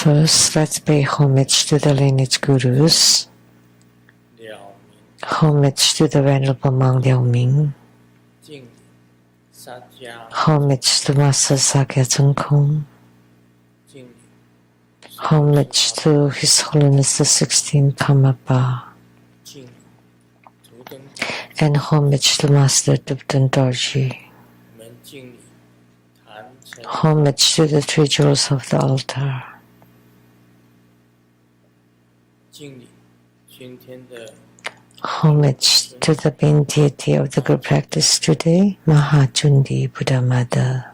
First, let's pay homage to the lineage gurus. Homage to the Venerable Monk Liao Ming. Homage to Master Sakya Cheng Kong. Homage to His Holiness the 16th Karmapa. And homage to Master Dupten Dorji. Homage to the three jewels of the altar. Homage to the main deity of the group practice today, Mahachundi Buddha Mother.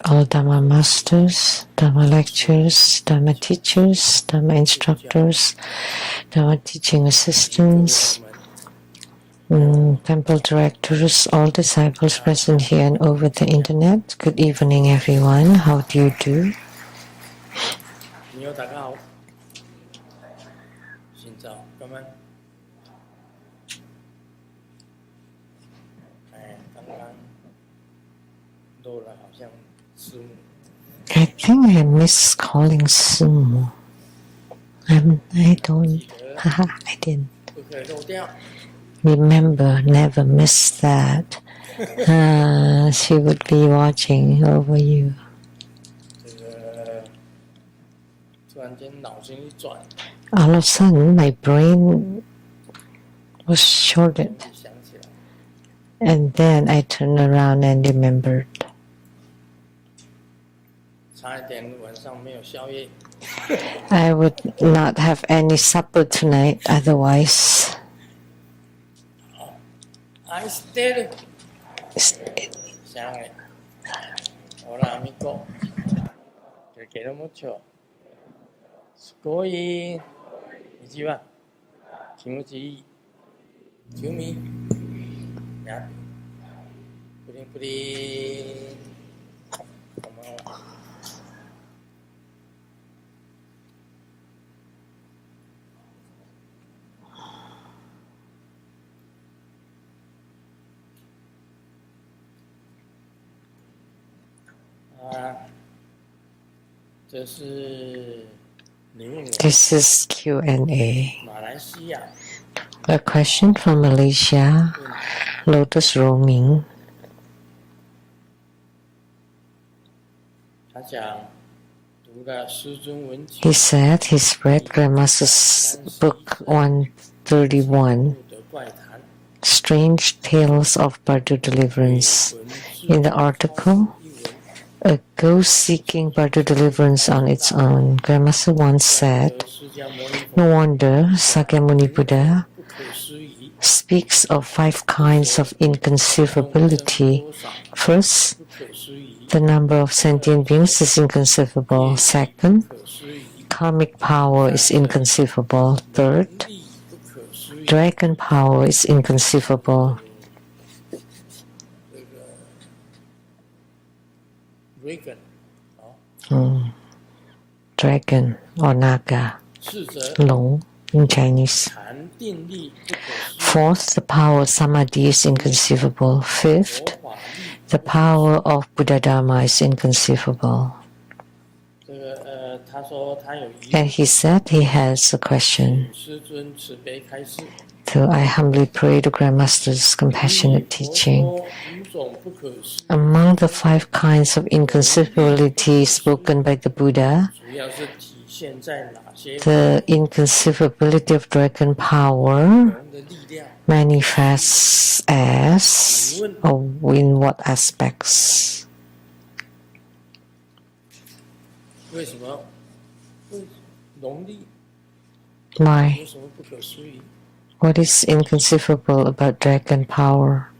All Dharma masters, Dharma lecturers, Dharma teachers, Dharma instructors, Dharma teaching assistants, temple directors, all disciples present here and over the internet. Good evening, everyone. How do you do? I think I miss calling Sumo. I don't. I didn't. Remember, never miss that. She would be watching over you. All of a sudden, my brain was shorted. And then I turned around and remembered. I would not have any supper tonight otherwise. Hola amigo, te quiero mucho. Sugoi, ichiwa, kimuchi ii. Yumi, ya, purin purin. Konbanwa. 这是 This is Q&A. A question from Malaysia, Lotus Roaming. He said he's read Grandmaster's book 131, Strange Tales of Bardo Deliverance. In the article, a ghost seeking Bardo deliverance on its own. Grandmaster once said, no wonder Sakyamuni Buddha speaks of 5 kinds of inconceivability. First, the number of sentient beings is inconceivable. Second, karmic power is inconceivable. Third, dragon power is inconceivable. Dragon or naga, long in Chinese. Fourth, the power of samadhi is inconceivable. Fifth, the power of Buddha Dharma is inconceivable. And he said he has a question. So I humbly pray to Grandmaster's compassionate teaching. Among the 5 kinds of inconceivability spoken by the Buddha, the inconceivability of dragon power manifests as, or in what aspects? Why? What is inconceivable about dragon power?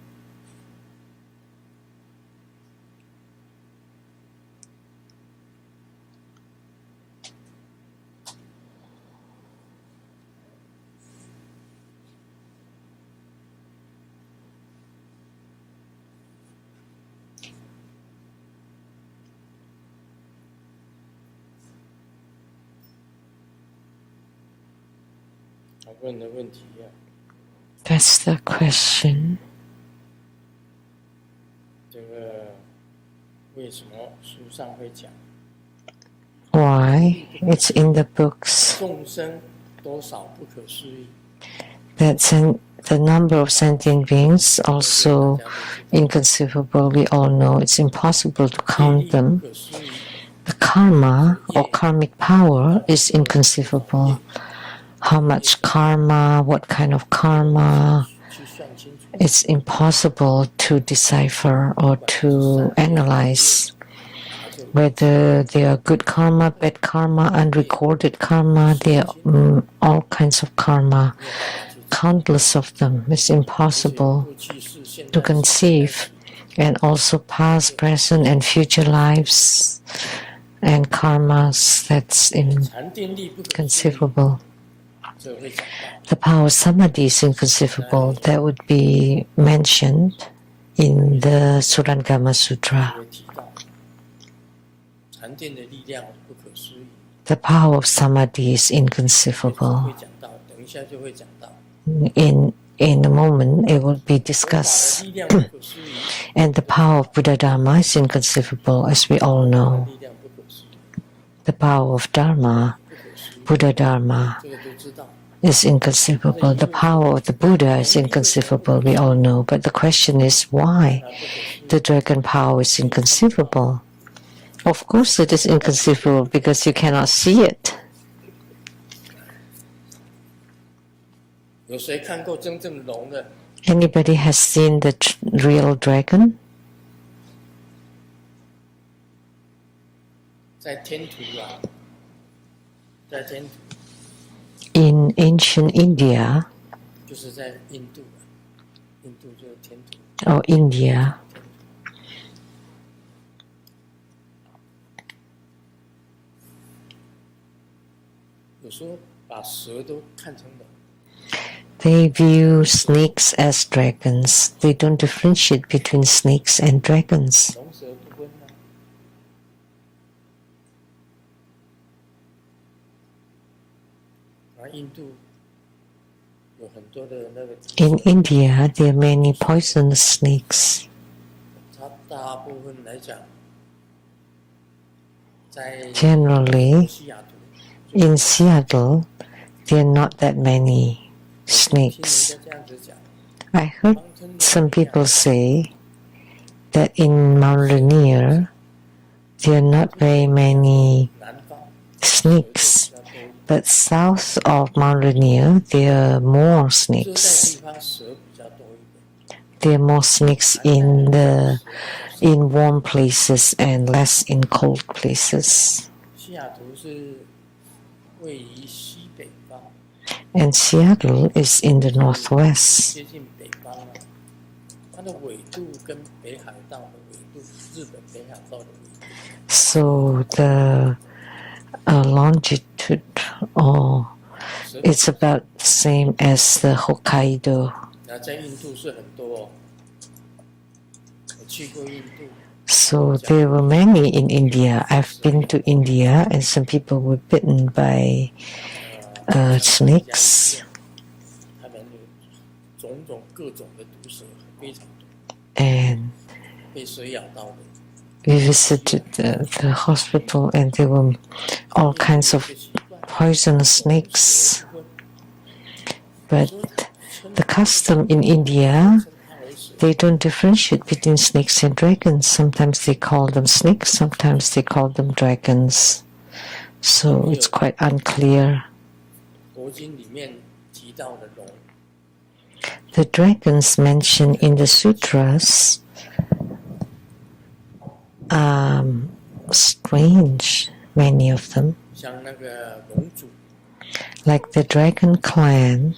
问的问题啊。That's the question. 这个为什么书上会讲 Why it's in the books 众生多少不可思议？ that the number of sentient beings also inconceivable. We all know it's impossible to count them. 不可思议， The karma or karmic power is inconceivable. How much karma, what kind of karma, 去算清楚。 it's impossible to decipher or to analyze. Whether they are good karma, bad karma, unrecorded karma, they are all kinds of karma, countless of them. It's impossible 过去式、现 to 在式、 conceive, and also past, present, and future lives and karmas that's 禅定力不可思议， inconceivable. 这会讲到。 The power of samadhi is inconceivable. That would be mentioned in the Surangama Sutra. 会提到禅定的力量不可思议， The power of samadhi is 会 inconceivable. 讲到，等一下就会讲到。 In a moment, it will be 佛法的 discussed. 力量不可思议， And the power of Buddha Dharma is inconceivable, as we all know. 力量不可思议， The power of Dharma, 不可思议， Buddha Dharma, 这个都知道。 is inconceivable. The power of the Buddha is inconceivable, we all know. But the question is why the dragon power is inconceivable. Of course it is inconceivable because you cannot see it. 有谁看过真正龙的？ Anybody has seen the real dragon? 在天图啊，在天图 In ancient India, 就是在印度啊，印度就是天图。 or India, 有时候把蛇都看成龙， they view snakes as dragons. They don't differentiate between snakes and dragons. 龙蛇不分啊。而印度有很多的那个， In India, there are many poisonous snakes. 它大部分来讲，在 Generally, 西雅图， in Seattle, there are not that many 听人 snakes. 家这样子讲， I heard some people say that in Mount Rainier, there are not very many 南方 snakes. 比较多一点， But south of Mount Rainier, there are more 热带地 snakes. 方蛇比较多一点， There are more snakes in warm places and less in cold places. 西雅图是位于西北方， And Seattle is in the northwest. 接近北方啊。它的纬度跟北海道的纬度，日本北海道的纬度， So the longitude, it's about the same as the Hokkaido. 那在印度是很多哦。我去过印度， So there were many in India. I've been to India, and some people were bitten by snakes. 他们有种种各种的毒蛇非常多， And 被蛇咬到的。 we visited the hospital, and there were all kinds of poisonous snakes. But the custom in India, they don't differentiate between snakes and dragons. Sometimes they call them snakes, sometimes they call them dragons. So it's quite unclear. 佛经里面提到的龙， The dragons mentioned in the sutras are strange, many of them. 像那个龙主， Like the dragon clan,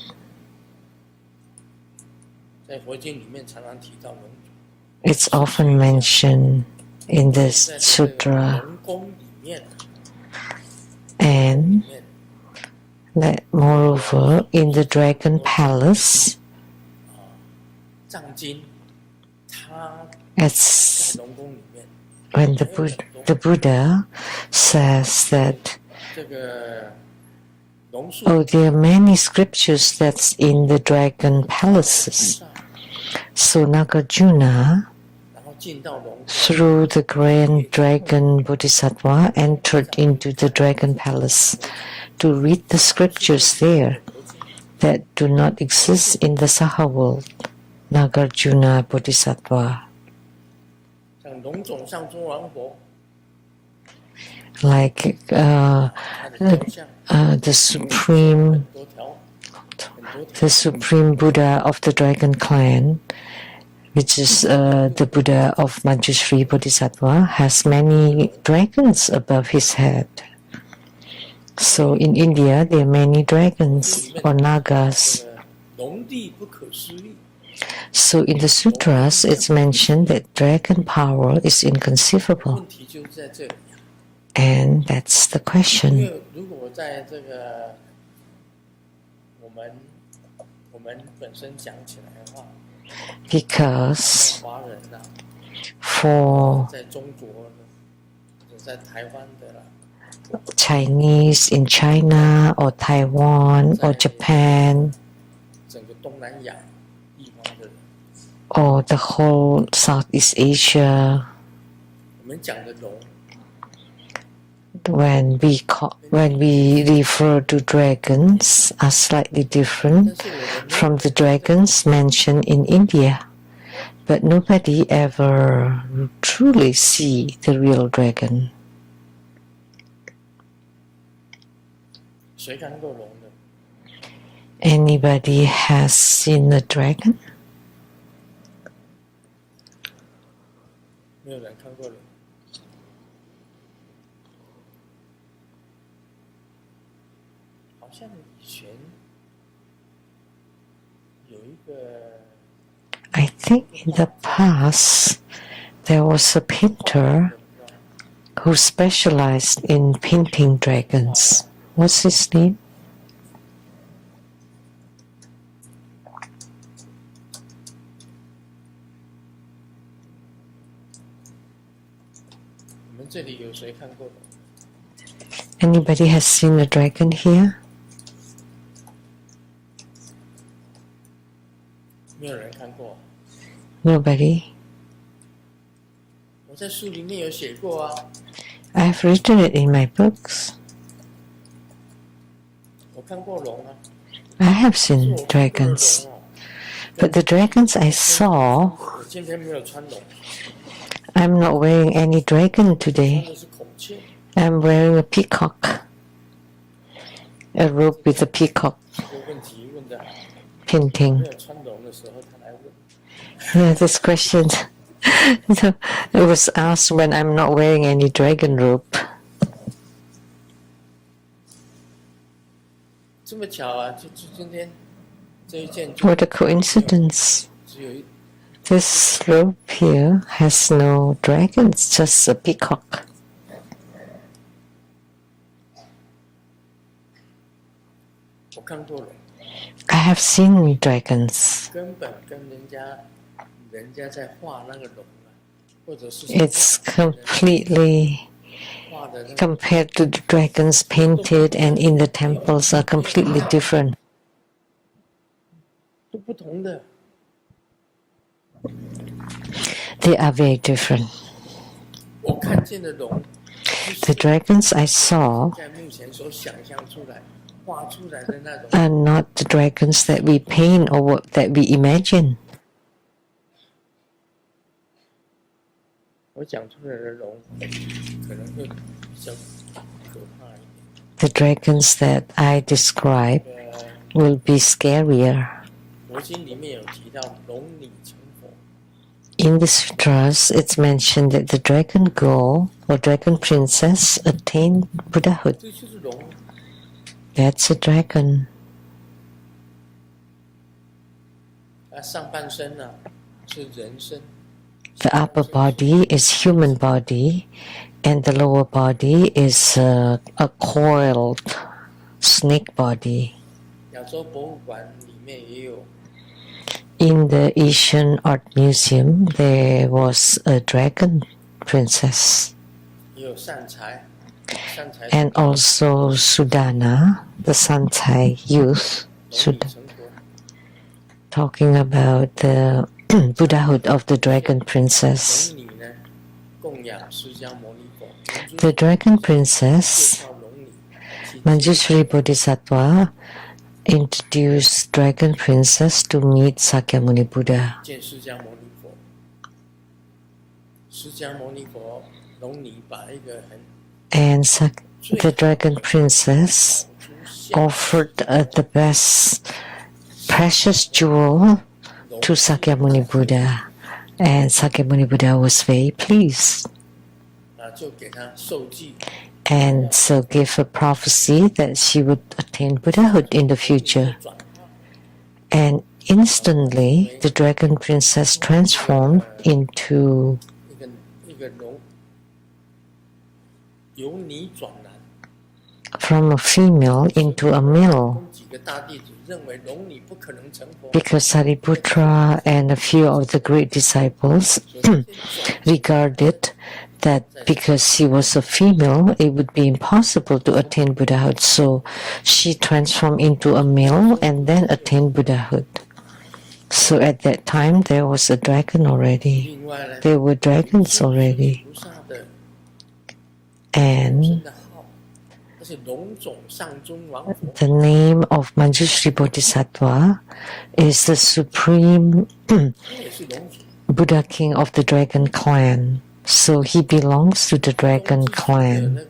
在佛经里面常常提到龙主。 it's often mentioned in the 在这个 sutra. 龙宫里面， And that moreover, in the dragon palace, 藏经，他 it's 在龙宫里面， when the, the Buddha says that 这个 the 这个龙主， Buddha says that 这个 这个龙主， says that 这个 这个 Oh, there are many scriptures that's in the dragon palaces. So Nagarjuna, through the grand dragon bodhisattva, entered into the dragon palace to read the scriptures there that do not exist in the Saha world. Nagarjuna bodhisattva. Like the supreme Buddha of the dragon clan, which is the Buddha of Manjushri Bodhisattva, has many dragons above his head. So in India, there are many dragons or nagas. So in the sutras, it's mentioned that dragon power is inconceivable. And that's the question. Because for Chinese in China or Taiwan or Japan or the whole Southeast Asia, when we refer to dragons are slightly different from the dragons mentioned in India. But nobody ever truly see the real dragon. Anybody has seen a dragon? I think in the past there was a painter who specialized in painting dragons. What's his name? Anybody has seen a dragon here? Nobody? I've written it in my books. I have seen dragons. But the dragons I saw, I'm not wearing any dragon today. I'm wearing a peacock. A robe with a peacock painting. Yeah, this question it was asked when I'm not wearing any dragon robe. What a coincidence. This robe here has no dragons, just a peacock. I have seen dragons. It's completely compared to the dragons painted and in the temples are completely different. They are very different. The dragons I saw are not the dragons that we paint or that we imagine. The dragons that I describe will be scarier. In the sutras, it's mentioned that the dragon girl or dragon princess attained Buddhahood. That's a dragon. The upper body is human body, and the lower body is a coiled snake body. In the Asian Art Museum, there was a dragon princess. and also Sudana, the Santai youth, talking about the Buddhahood of the Dragon Princess. The Dragon Princess, Manjushri Bodhisattva, introduced Dragon Princess to meet Sakyamuni Buddha. And the Dragon Princess offered the best precious jewel to Sakyamuni Buddha, and Sakyamuni Buddha was very pleased, and so gave a prophecy that she would attain Buddhahood in the future. And instantly the Dragon Princess transformed into from a female into a male, because Sariputra and a few of the great disciples regarded that because she was a female, it would be impossible to attain Buddhahood. So she transformed into a male and then attained Buddhahood. So at that time, there was a dragon already. There were dragons already. And the name of Manjushri Bodhisattva is the supreme Buddha king of the dragon clan. So he belongs to the dragon clan.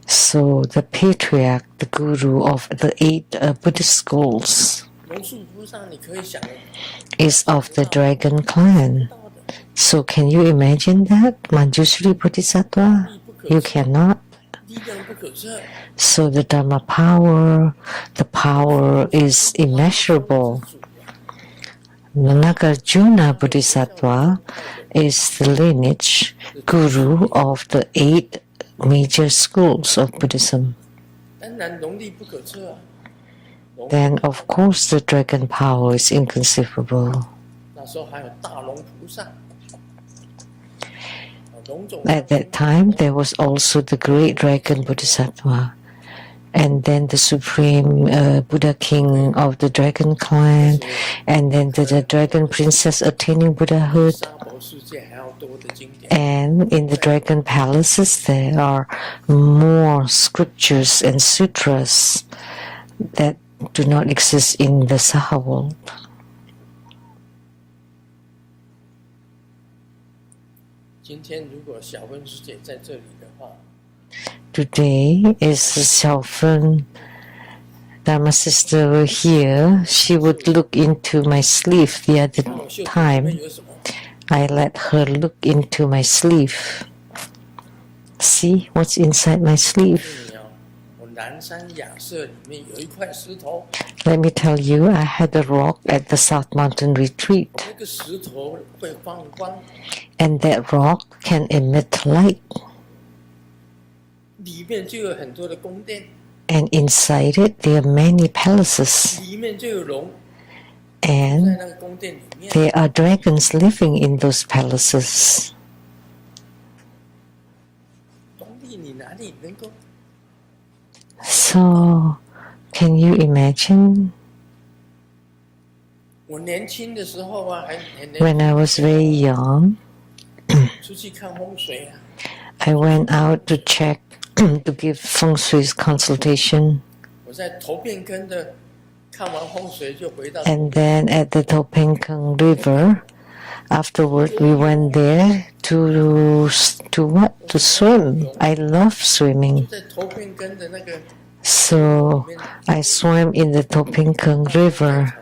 So the patriarch, the guru of the 8 Buddhist schools, is of the dragon clan. So can you imagine that, Manjushri Bodhisattva? You cannot. So the Dharma power, the power is immeasurable. Nagarjuna Bodhisattva is the lineage guru of the 8 major schools of Buddhism. Then of course the dragon power is inconceivable. At that time there was also the great dragon Bodhisattva, and then the supreme Buddha king of the dragon clan, and then the dragon princess attaining Buddhahood. And in the dragon palaces there are more scriptures and sutras that do not exist in the Saha world. Today, is the Xiaofen Dharma sister were here, she would look into my sleeve the other time. I let her look into my sleeve. See what's inside my sleeve. Let me tell you, I had a rock at the South Mountain retreat, and that rock can emit light. And inside it there are many palaces, and there are dragons living in those palaces. So, can you imagine? When I was very young, I went out to check, to give feng shui consultation. And then at the Topenkeng River, afterward we went there to swim. I love swimming. So I swam in the Topenkeng River.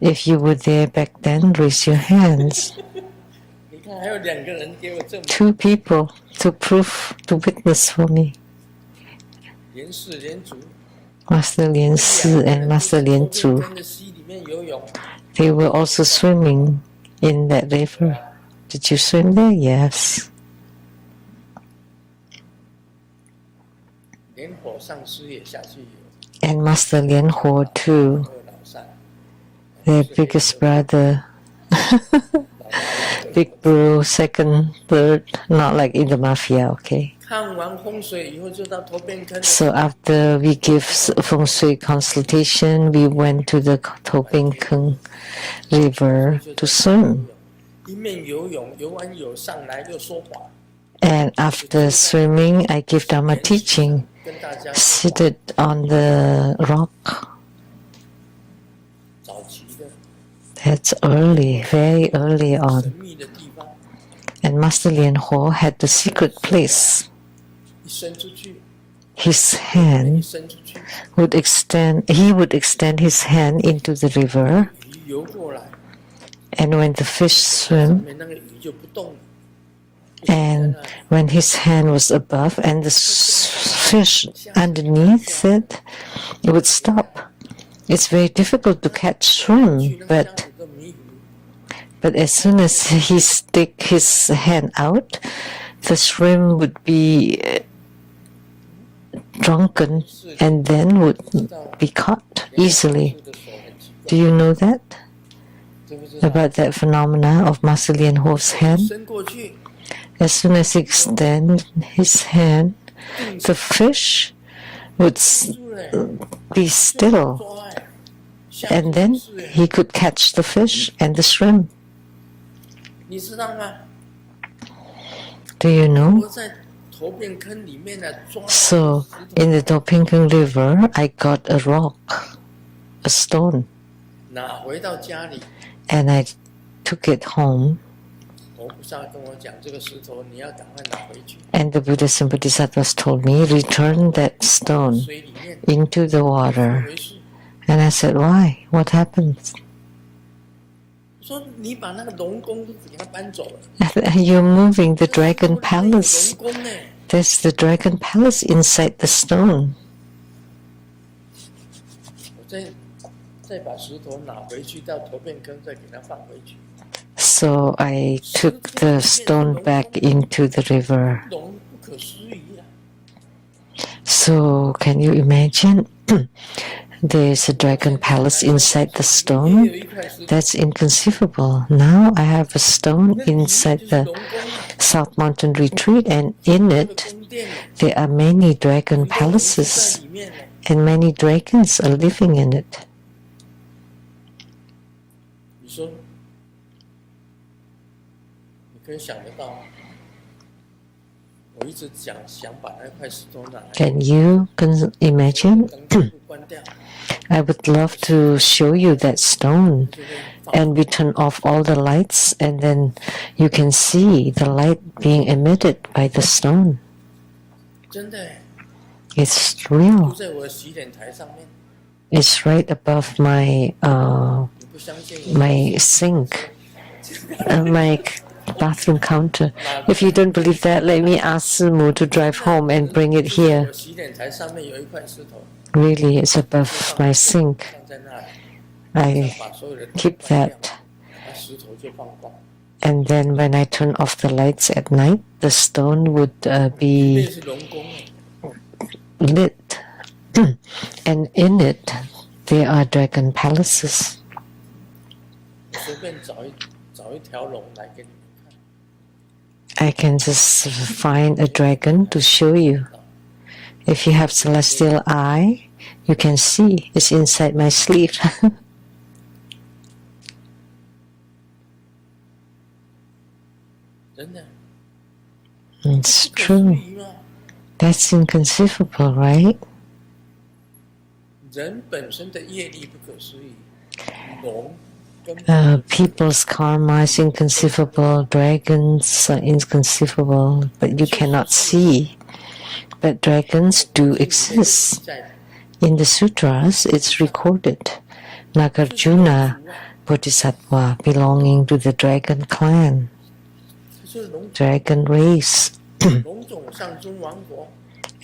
If you were there back then, raise your hands. 2 people to witness for me. Master Lian Si and Master Lian Zhu. They were also swimming in that river. Did you swim there? Yes. And Master Lian Ho too, their biggest brother. Big brew, second, third, not like in the mafia, okay? 看完风水以后就到头边坑。 So after we give feng shui consultation, we went to the Tobingkeng River to swim. 一面游泳，游完泳上来又说法。 And after swimming, I give Dharma teaching, 跟大家 seated on the rock. 早期的 That's early, very early 神 on. 秘的地方， And Master Lian Ho had the secret place. 一伸出去， His 一 hand 伸出去， he would extend his hand into the river, 鱼游过来， and when the fish 上 swim, 面那个鱼就不动了。 and when his hand was above and the fish underneath it, it would stop. It's very difficult to catch shrimp, 去那个箱子都迷糊， but as soon as he stick his hand out, the shrimp would be drunken and then would be caught easily. 的手很奇 Do you know that? 怪，知不知道？ About that phenomena of Master Lian Ho's hand? 伸过去， As soon as he extended his hand, the fish would 住了， be still, 抓哎，下 and then 是哎， he could catch the fish and the shrimp. 你知道吗？ Do you know? 我在头边坑里面呢抓 So, in the Topingkeng River, I got a rock, a stone, 拿回到家里， and I took it home. 佛菩萨跟我讲，这个石头你要赶快拿回去， And the Buddhas and Bodhisattvas told me, return that stone 水里面 into the 怎么 water. 回事？ And I said, why? What happened? 我说你把那个龙宫都给它搬走了。 You're moving the 我说 dragon 里面有 palace. 龙宫哎， There's the dragon palace inside the stone. 我再把石头拿回去到头边坑，再给它放回去。 So I took the stone back into the river. 龙不可思议啊！ So can you imagine? There's a dragon palace inside the 也 stone. 有一块石头， That's inconceivable. Now I have a stone 那里面 inside 就是 the 龙宫啊， South Mountain Retreat, and in 那个 it 宫殿啊， there are many 鱼 dragon 都在 palaces, 里面呢。 and many dragons are living in it. 你说，你可以想得到吗？我一直想把那块石头拿来， Can you imagine? 灯全部关掉， I would love to show you that stone. 就会放 And we turn off all the lights, and then you can see the light being emitted by the stone. 真的耶， It's 就 real. 在我的洗脸台上面。 It's right above my 你不相信我？ my sink, my bathroom counter. If you don't believe that, let me ask Sumu to drive home and bring it 就在 here. 我洗脸台上面有一块石头， Really, it's above my sink. 放在那里， I 把所有的灯 keep 关掉 that. 那石头就放光。 And then when I turn off the lights at night, the stone would 那 be 是龙宫耶， lit. And in it, there are dragon palaces. 我随便找一条龙来给你们看。 I can just find a dragon to show you. If you have celestial eye, you can see it's inside my sleeve. 真的， It's 不可思 true. 议吗？ That's inconceivable, right? 人本身的业力不可思议，龙跟 People's karma is inconceivable, dragons are inconceivable, but you cannot see. But dragons do exist. 在 In the sutras, it's recorded. Nagarjuna Bodhisattva belonging to the dragon clan, 就是龙 dragon race, 龙种上尊王国，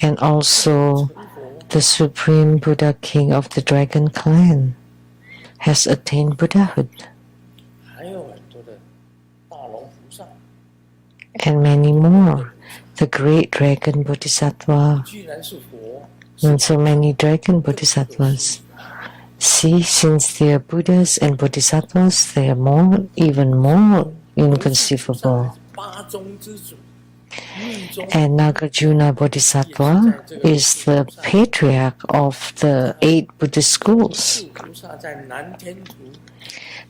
and also 成佛 the supreme Buddha king of the dragon clan has attained Buddhahood, 还有很多的大龙菩萨， and many more. The great dragon Bodhisattva 居然是佛， and so many dragon Bodhisattvas. See, since they are Buddhas and Bodhisattvas, they are even more inconceivable. 八宗之祖，密宗 And Nagarjuna Bodhisattva is the patriarch of the 8 Buddhist schools. 菩萨在南天竺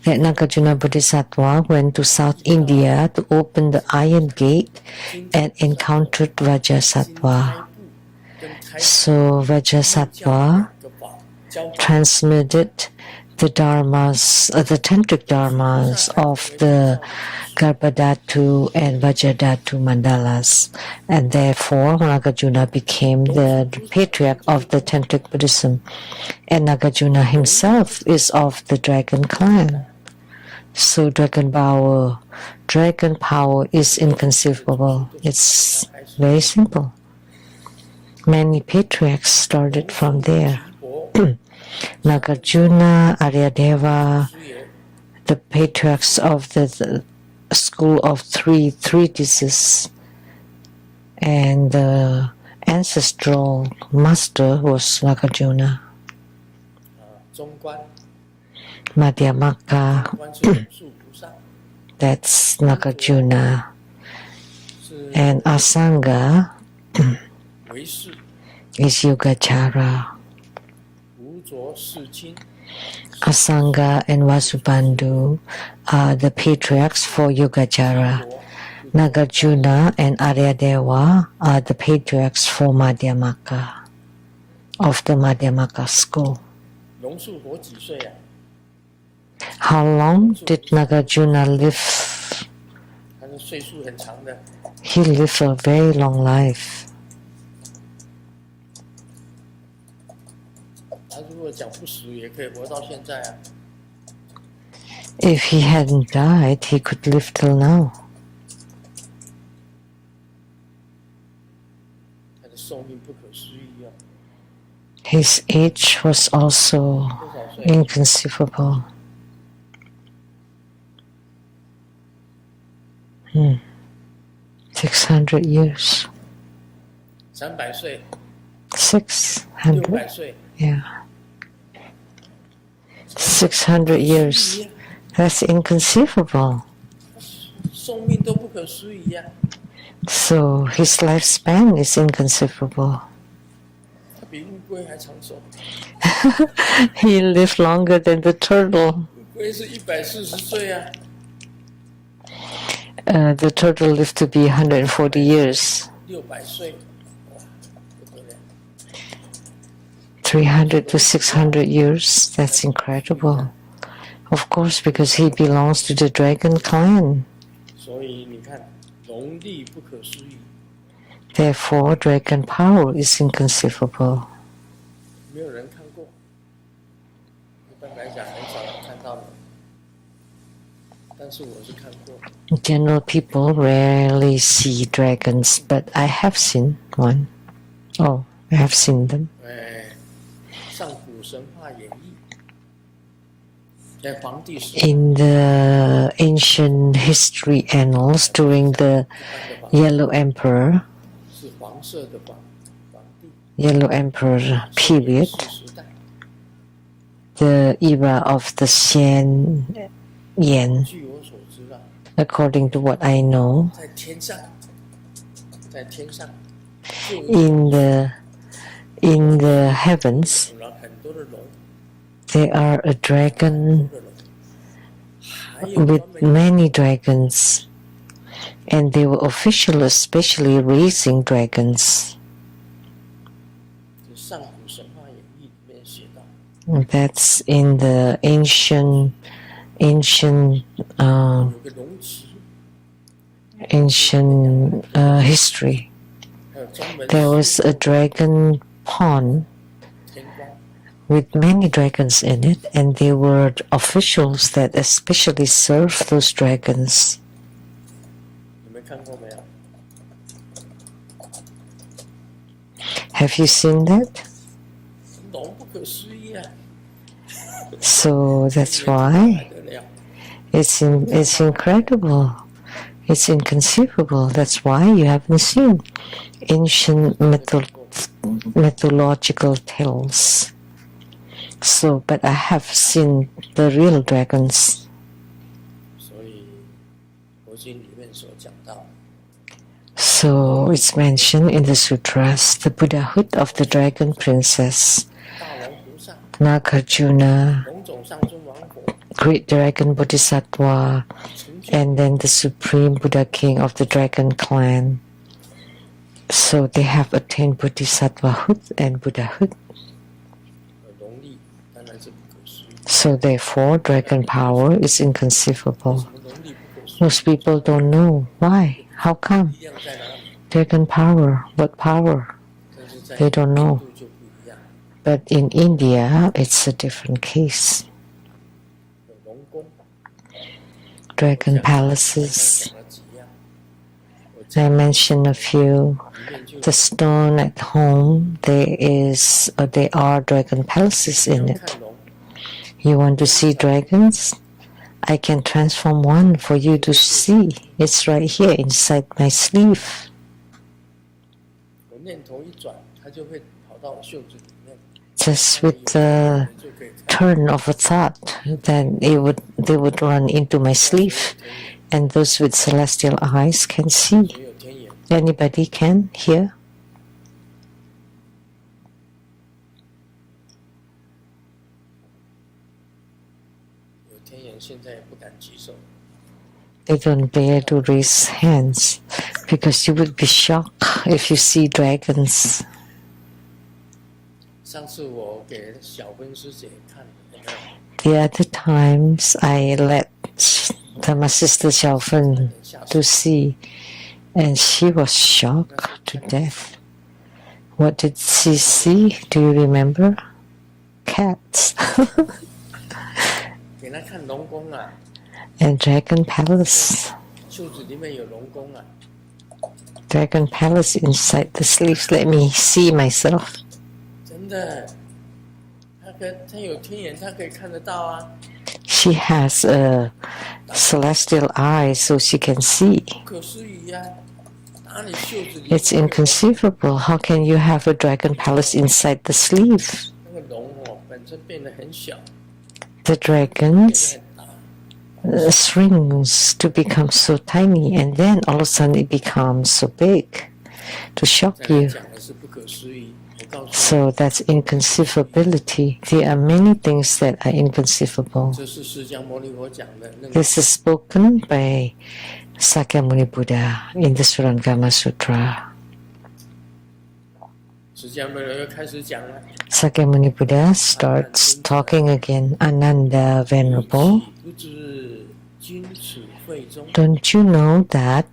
That Nagarjuna Bodhisattva went to South India to open the Iron Gate and encountered Vajrasattva. 跟开 So Vajrasattva 个法交 transmitted the dharmas, the tantric dharmas of the Garbhadhatu and Vajradhatu mandalas, and therefore Nagarjuna became the patriarch of the tantric Buddhism. And Nagarjuna himself is of the dragon clan. So dragon power is inconceivable. It's very simple. Many patriarchs started from there. Nagarjuna, Aryadeva, the patriarchs of the school of three treatises, and the ancestral master was Nagarjuna. 中观， Madhyamaka, 观是龙树菩萨， that's Nagarjuna. 是 And Asanga 唯识， is Yogacara. 无着世亲， Asanga and Vasubandhu are the patriarchs for Yogacara. Nagarjuna and Aryadeva are the patriarchs for Madhyamaka, of the Madhyamaka school. 龙树活几岁啊？ How long did Nagarjuna live? 他是岁数很长的， He lived a very long life. 他如果讲不死也可以活到现在啊。 If he hadn't died, he could live till now. 他的寿命不可思议啊！ His age was also 多少岁？ inconceivable. 600 years. 300岁、 600? 600岁， Yeah. 600 years. That's inconceivable. 寿命都不可思议呀、 So his lifespan is inconceivable. 他比乌龟还长寿。 He lived longer than the turtle. 乌龟是140岁啊， The turtle lived to be 140 years. 600岁，哇，不得了！ 300 to 600 years. That's incredible. Of course, because he belongs to the dragon clan. 所以你看，龙力不可思议， Therefore, dragon power is inconceivable. 没有人看过。一般来讲，很少人看到龙，但是我是看过。 General people rarely see dragons, but I have seen one. Oh, I have seen them. 上古神话演义，在皇帝时 In the ancient history annals during the Yellow Emperor, 是黄色的皇帝， Yellow Emperor period, 时代， the era of the Xian Yan, 据我所知啊， according to what I know, 在天上，在天上， in the heavens, 有了很多的龙， there are a dragon 的龙，还有 with 专门 many dragons, and they were official, especially raising dragons. 就上古神话演义里面写到， That's in the ancient 有个龙池， history. 还有专门 There was a dragon pond 天光， with many dragons in it, and they were officials that especially served those dragons. 你们看过没有？ Have you seen that? 龙不可思议啊！ So that's why 不得了， it's incredible. It's inconceivable. That's why you haven't seen ancient mythological tales. So, but I have seen the real dragons. 所以佛经里面所讲到。So it's mentioned in the sutras, the Buddhahood of the dragon princess, 大龙菩萨、 Nagarjuna, 龙种上尊王佛、 great dragon bodhisattva, 成就 and then the supreme Buddha king of the dragon clan. So they have attained bodhisattvahood and Buddhahood. 龙力当然是不可思议。 So therefore, dragon power is 为 inconceivable. 什么龙力不可思议？ Most people don't know why. How come? 力量在哪里？ Dragon power, what power? 但是在 They don't 印 know. 度就不一样， But in India, it's a different case. 有龙宫。 Dragon 讲 palaces. 了几样，我 I 讲 mentioned a few. 里面就 The stone at home, there are dragon palaces in 要 it. 看龙， You want to see dragons? I can transform one for you to see. It's right here inside my sleeve. 我念头一转，它就会跑到我袖子里面。 Just with the 就可以看 turn of a thought, then they would run into my sleeve. And those with celestial eyes can see. 谁有天眼？ Anybody can hear? 有天眼，现在也不敢举手。 They don't dare to raise hands because you would be shocked if you see dragons. 上次我给小芬师姐看，有没有？ The other times I let my sister Xiaofen to see, and she was shocked to death. What did she see? Do you remember? Cats 给她看龙宫啊， and Dragon Palace. 袖子里面有龙宫啊。 Dragon Palace inside the sleeves. Let me see myself. 真的，她有天眼，她可以看得到啊。 She has a celestial eye so she can see. 不可思议呀、打你袖子里 It's inconceivable. How can you have a dragon palace inside the sleeve? 那个龙哦，本身变得很小， The 变 dragons 得很大。 shrinks to become so tiny, and then all of a sudden it becomes so big to shock 再来 you. 讲的是不可思议。我告诉你， So that's inconceivability. There are many things that are inconceivable. 这是释迦牟尼佛讲的那个 This is spoken by Sakyamuni Buddha in the Surangama Sutra. 释迦牟尼佛又开始讲了。 Sakyamuni Buddha starts talking again. Ananda Venerable, 不知今此会中， don't you know that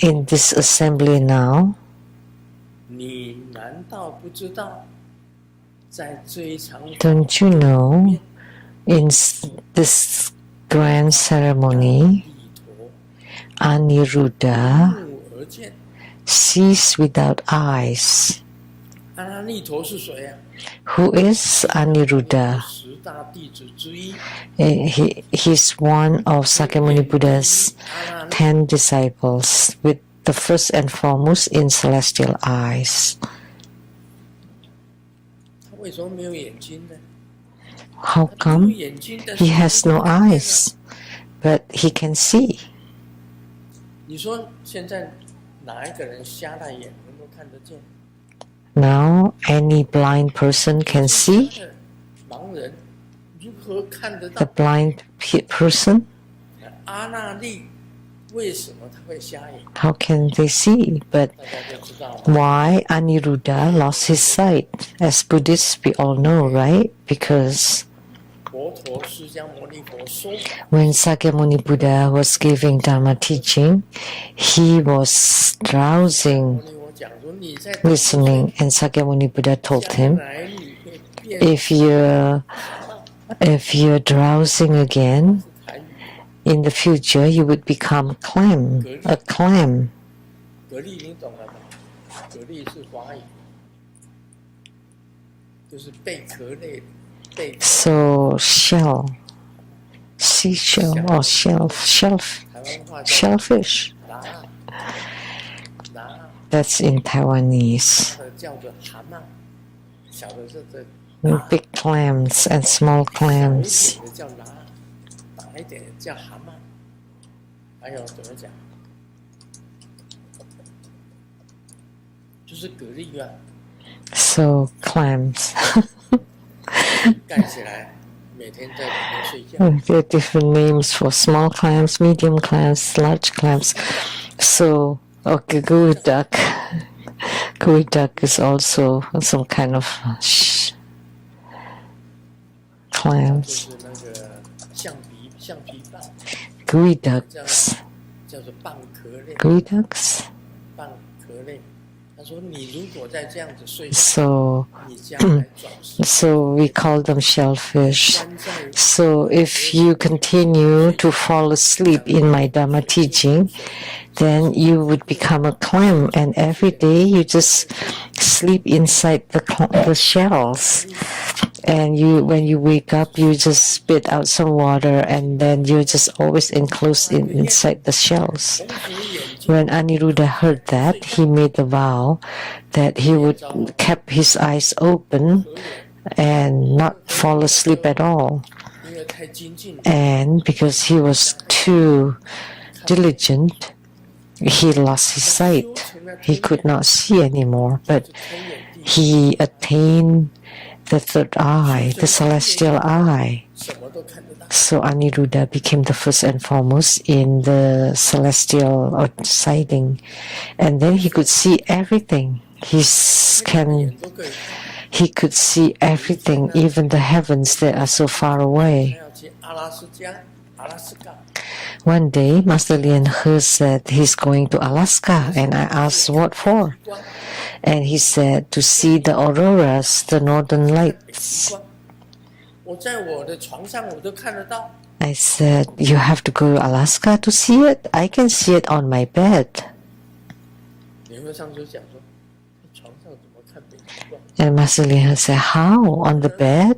in this assembly now, 你难道不知道，在这一场 don't you know in this grand ceremony, 地陀 Aniruddha 目而见， sees without eyes? 阿那利陀是谁啊？ Who is Aniruddha? 十大弟子之一。 He's one of Sakyamuni Buddha's 阿那利 10 disciples with the first and foremost in celestial eyes. 他为什么没有眼睛呢？ How 他没有 come 眼睛，但是 he has no eyes, but he can see? 你说现在哪一个人瞎了眼能够看得见？ Now any blind person can see? 盲人如何看得 The 到？ blind person? 阿那利为什么他会瞎眼？ How can they see? But 大家都知道了。 why Aniruddha lost his sight? As Buddhists, we all know, right? Because 佛陀释迦牟尼佛说法， when Sakyamuni Buddha was giving Dharma teaching, he was 牟 drowsing, 尼佛讲说你在 listening, and Sakyamuni Buddha told 将 him, 来你会变 if you're drowsing again, 台语 in the future you would become a clam. 蛤蜊，你懂了吗？蛤蜊是华语，就是贝壳类的贝壳。 So shell, seashell or shellfish. 台湾话叫 Shellfish. 蛤，蛤 That's in Taiwanese. 它的叫做蛤蟆，小的是这 Big clams and small 小一 clams. 点的叫蛤，大一点的叫蛤蟆。还有怎么讲，就是蛤蜊啊， So clams. 盖起来，每天在里面睡觉。 There are different names for small clams, medium clams, large clams. So, okay, gooey duck. Gooey duck is also some kind of 就 clams. 是那个橡皮蚌， Gooey ducks. 叫做蚌壳类， Gooey ducks. 蚌壳类。他说你如果再这样子睡， So, 你将来早死。 so we call them shellfish. 关在 So if you continue to fall asleep in my Dharma teaching, then you would become a clam, and every day you just sleep inside the shells. And when you wake up, you just spit out some water, and then you're just always enclosed inside the shells. 红薯眼睛 When Aniruddha heard that, he made the vow that he would keep his eyes open and not fall asleep at all. 因为太精进， And because he was too diligent, he lost his sight. He could not see anymore, but 天眼地 he attained the third eye, the celestial eye. 什么都看得到。 So Aniruddha became the first and foremost in the celestial sighting. And then he could see everything. He 眼都可以看。 he could see everything, even the heavens that are so far 他 away. 要去阿拉斯加、阿拉斯加， One day, Master Lian He said he's going to Alaska, and I asked what for. 光 And he said to see the auroras, the northern 北极 lights. 光，我在我的床上我都看得到。 I said, you have to go to Alaska to see it? I can see it on my bed. 莲和尚就讲说，床上怎么看北极光？ And Master Lian He said, how? On the bed?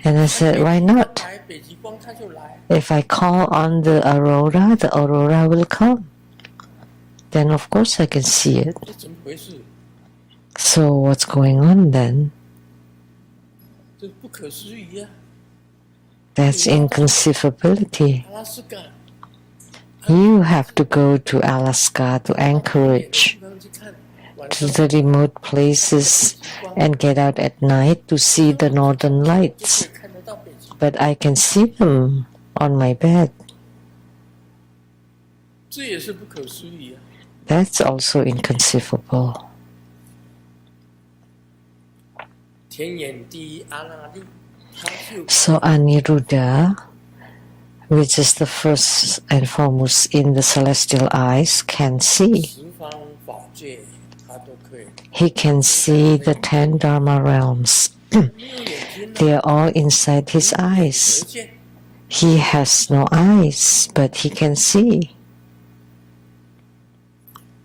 And I said, why not? 来北极光它就来。 If I call on the aurora will come. Then of course I can see it. 这怎么回事？ So what's going on then? 这不可思议啊！ That's inconceivability. 阿拉斯加， You have to go to Alaska, to Anchorage, 地方去看，晚 to 上 the remote places, and get out at night to see the northern 就 lights. 可以看得到北极光。 But I can see them on my bed. 这也是不可思议啊！ That's also inconceivable. 天眼第一阿那利，他就 So Aniruddha, which is the first and foremost in the celestial eyes, can see. 十方法界，他都可以。 He can see the 10 Dharma realms. 没有眼睛呢， They are all inside his 得 eyes. 见。 He has no eyes, but he can see.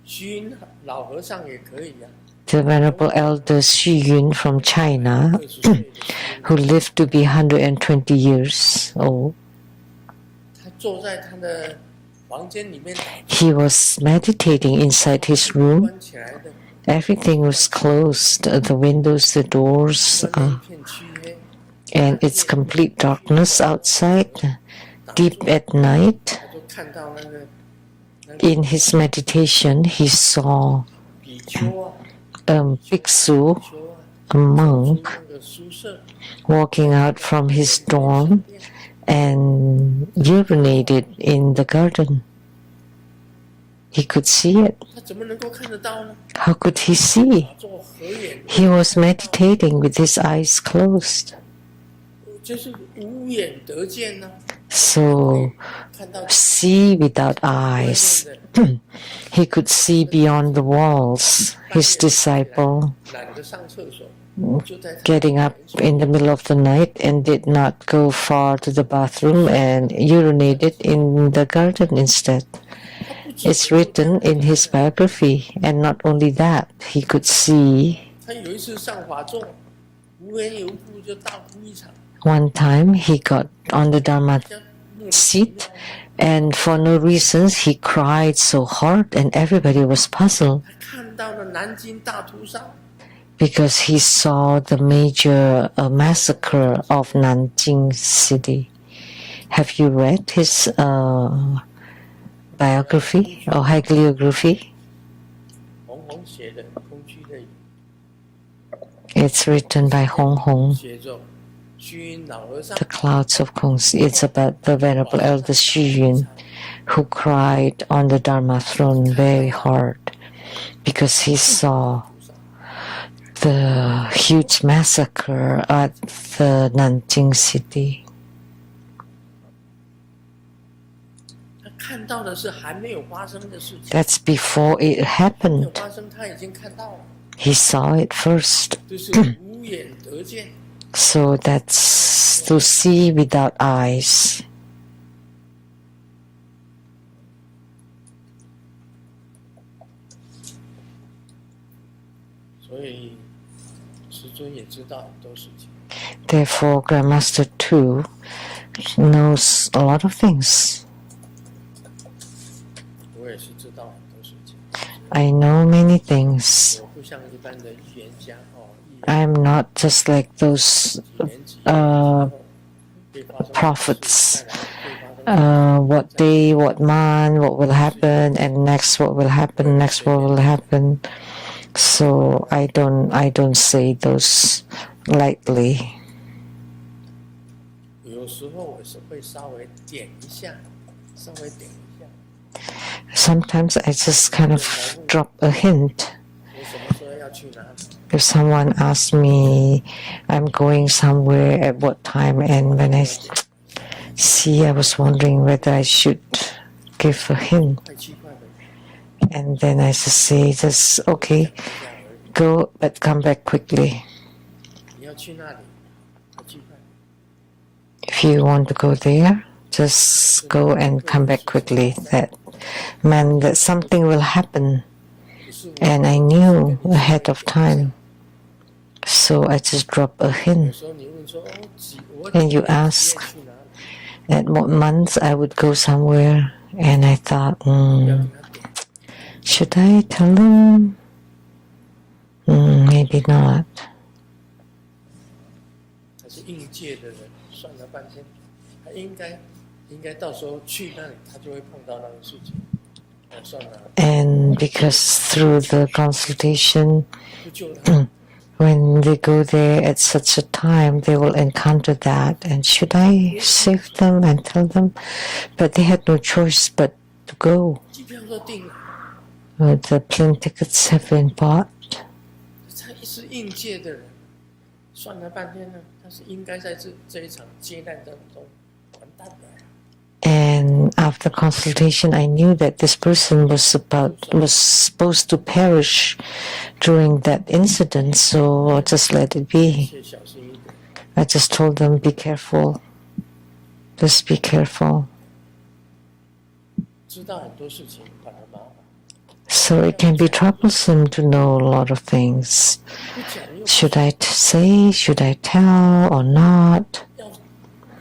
虚云老和尚也可以啊， The Venerable Elder Xu Yun from China, 20岁的虚云 who lived to be 120 years old, 他坐在他的房间里面打 he was meditating inside his room. 关起来的， Everything was closed, the windows, the doors, 外面一片漆黑， and it's complete darkness outside. Deep at night, 他就看到那个 in his meditation, he saw 比丘啊， bhiksu, 比丘啊， a monk, 那个宿舍 walking out from his dorm and urinated in the garden. He could see it. 他怎么能够看得到呢？ How could he see? 做合眼， He was meditating with his eyes closed. 就是无眼得见呢、 So, 看到 see without eyes. He could see beyond the walls. His disciple 懒得上厕所，就在他 getting up in the middle of the night and did not go far to the bathroom and urinated in the garden instead. It's written in his biography, and not only that, he could see. 他有一次上法座，无缘有故就大哭一场， One time he got on the Dharma 像莫名其妙 seat, and for no reasons he cried so hard, and everybody was puzzled 他看到了南京大屠杀， because he saw the major massacre of Nanjing city. Have you read his biography or hagiography. 红红写的空虚泪， It's written by Hong Hong, 写着虚云老和尚 The Clouds of Kongsi. It's about the Venerable Elder Xu Yun, who cried on the Dharma throne very hard because he saw the huge massacre at the Nanjing city. 他看到的是还没有发生的事情， That's before it 没有 happened. 发生，他已经看到了， He saw it first. 就是无眼得见。 So that's to see without eyes. 所以师尊也知道很多事情， Therefore, Grandmaster too knows a lot of things. 我也是知道很多事情。 I know many things. 我不像一般的预言家哦， I'm not just like those 几年几月会发生 prophets. 再来会发生 What day, what month, what will happen, and next what will happen, next what will happen. So I don't say those lightly. 有时候我是会稍微点一下，稍微点一下。 Sometimes I just kind of drop a hint. 我什么时候要去哪里？ If someone asks me I'm going somewhere at what time, and when I see, I was wondering whether I should give a hint. 快去快回， And then I just say, just okay, 一下而已。 go, but come back quickly. 你要去那里，快去快。 If you want to go there, just go and come back quickly. That meant that something will happen, 不是我 and I knew ahead of time. So I just drop a 有 hint. 时候你问说，哦，我 And you 几月 ask 去哪里？ at what month I would go somewhere, and I thought, 不要跟他点， should I tell them? Maybe not. 他是应届的人，算了半天，他应该到时候去那里，他就会碰到那个事情。算了， And because through the consultation, 不救他。 when they go there at such a time, they will encounter that. And should I save them and tell them? But they had no choice but to go. 机票都订了， The plane tickets have been bought. 他是应届的人，算了半天呢，他是应该在这一场接难当中完蛋了。 And after consultation, I knew that this person was supposed to perish during that incident. So I just let it be. 切小心一点， I just told them, be careful. Just be careful. 知道很多事情反而麻烦， So it can be troublesome to know a lot of things. 不讲又 Should I say? Should I tell or not?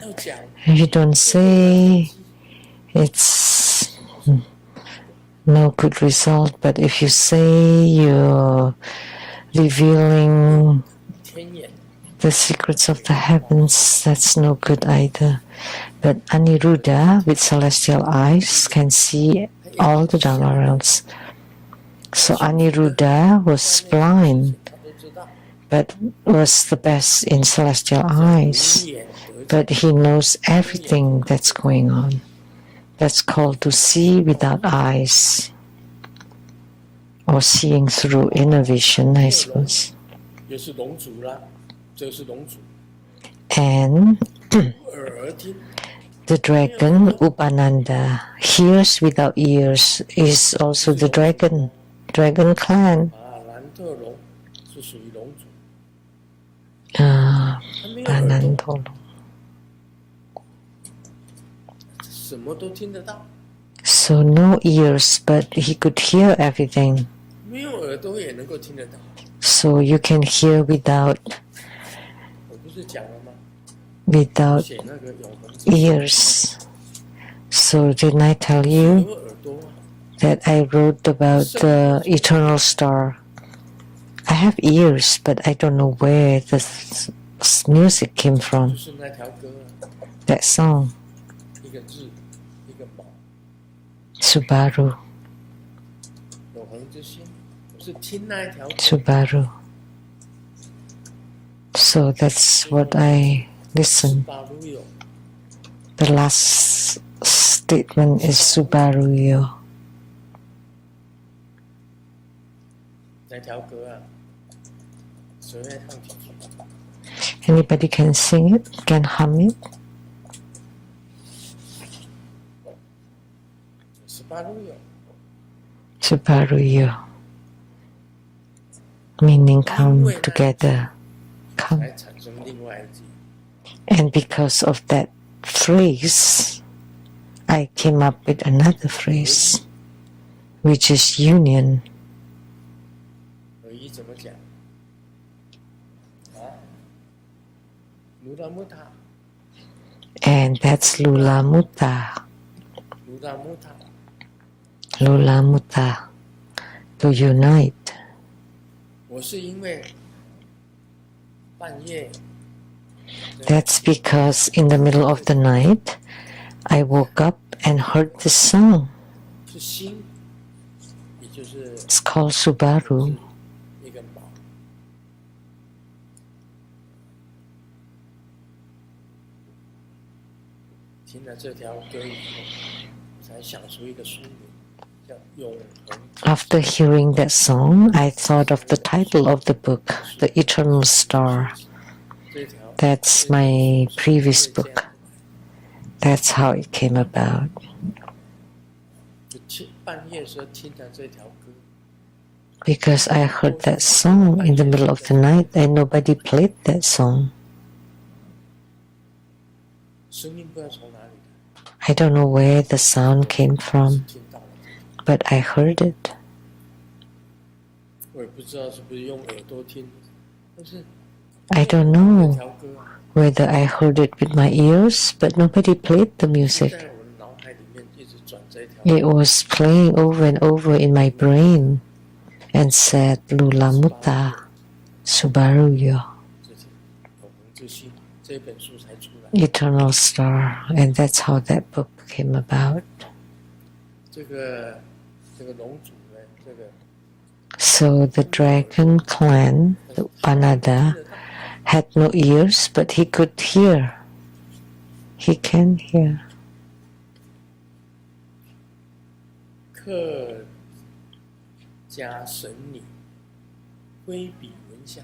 要讲， If you don't say, it's no good result. But if you say, you're revealing 天眼 the secrets of the heavens, that's no good either. But Aniruddha, with celestial eyes, can see all the Dharma realms. So Aniruddha was blind, 他都知道， but was the best in celestial eyes. 无眼得见， But he knows everything that's going on. That's called to see without eyes, or seeing through inner vision, I suppose. 也是龙族啦，这是龙族， And 耳听， the dragon Upananda hears without ears is also the dragon clan. 兰特龙是属于龙族， Uh, 他没有耳朵， Anantolo. 什么都听得到， So no ears, but he could hear everything. 没有耳朵也能够听得到。 So you can hear without 我不是讲了吗？ without 写那个永恒之 ears. So didn't I tell 没 you 有耳朵啊， that I wrote about the eternal star? I have ears, but I don't know where the music came 就 from. 是那条歌啊， That song. 一个日，一个卯， Subaru. 永恒之心，我是听那一条歌。Subaru. So that's what I listen. The last statement is Subaru yo. 那条歌啊，谁会唱几句？ Anybody can sing it, can hum it. Subaru yo， meaning come together, come. 才产生另外一句。And because of that phrase, I came up with another phrase, which is union. 合一怎么讲？啊，卢拉木塔， And that's Lula Mutta. 卢拉木塔， Lula Mutta. To unite. 我是因为半夜。 That's because in the middle of the night, I woke up and heard this song. 是心，也就是 It's called Subaru. 一个锚。听了这条歌以后，才想出一个书名，叫《永恒》。 After hearing that song, I thought of the title of the book, The Eternal Star. That's my previous book. That's how it came about. 半夜时候听着这条歌， Because I heard that song in the middle of the night and nobody played that song. 声音不知道从哪里来， I don't know where the sound came from, 听到了。 but I heard it. 我也不知道是不是用耳朵听，但是 I don't 这 know 条歌啊， whether I heard it with my ears, but nobody played the 在 music. 我的脑海里面一直转这条。 It was playing over and over in my brain and said, Lula Mutta, Subaru yo, 这是永恒之心，这本书才出来。 Eternal Star. And that's how that book came about. 这个龙族呢，这个 So the dragon clan, the Panada, had no ears, but he could hear. He can hear. 客家神女挥笔纹相，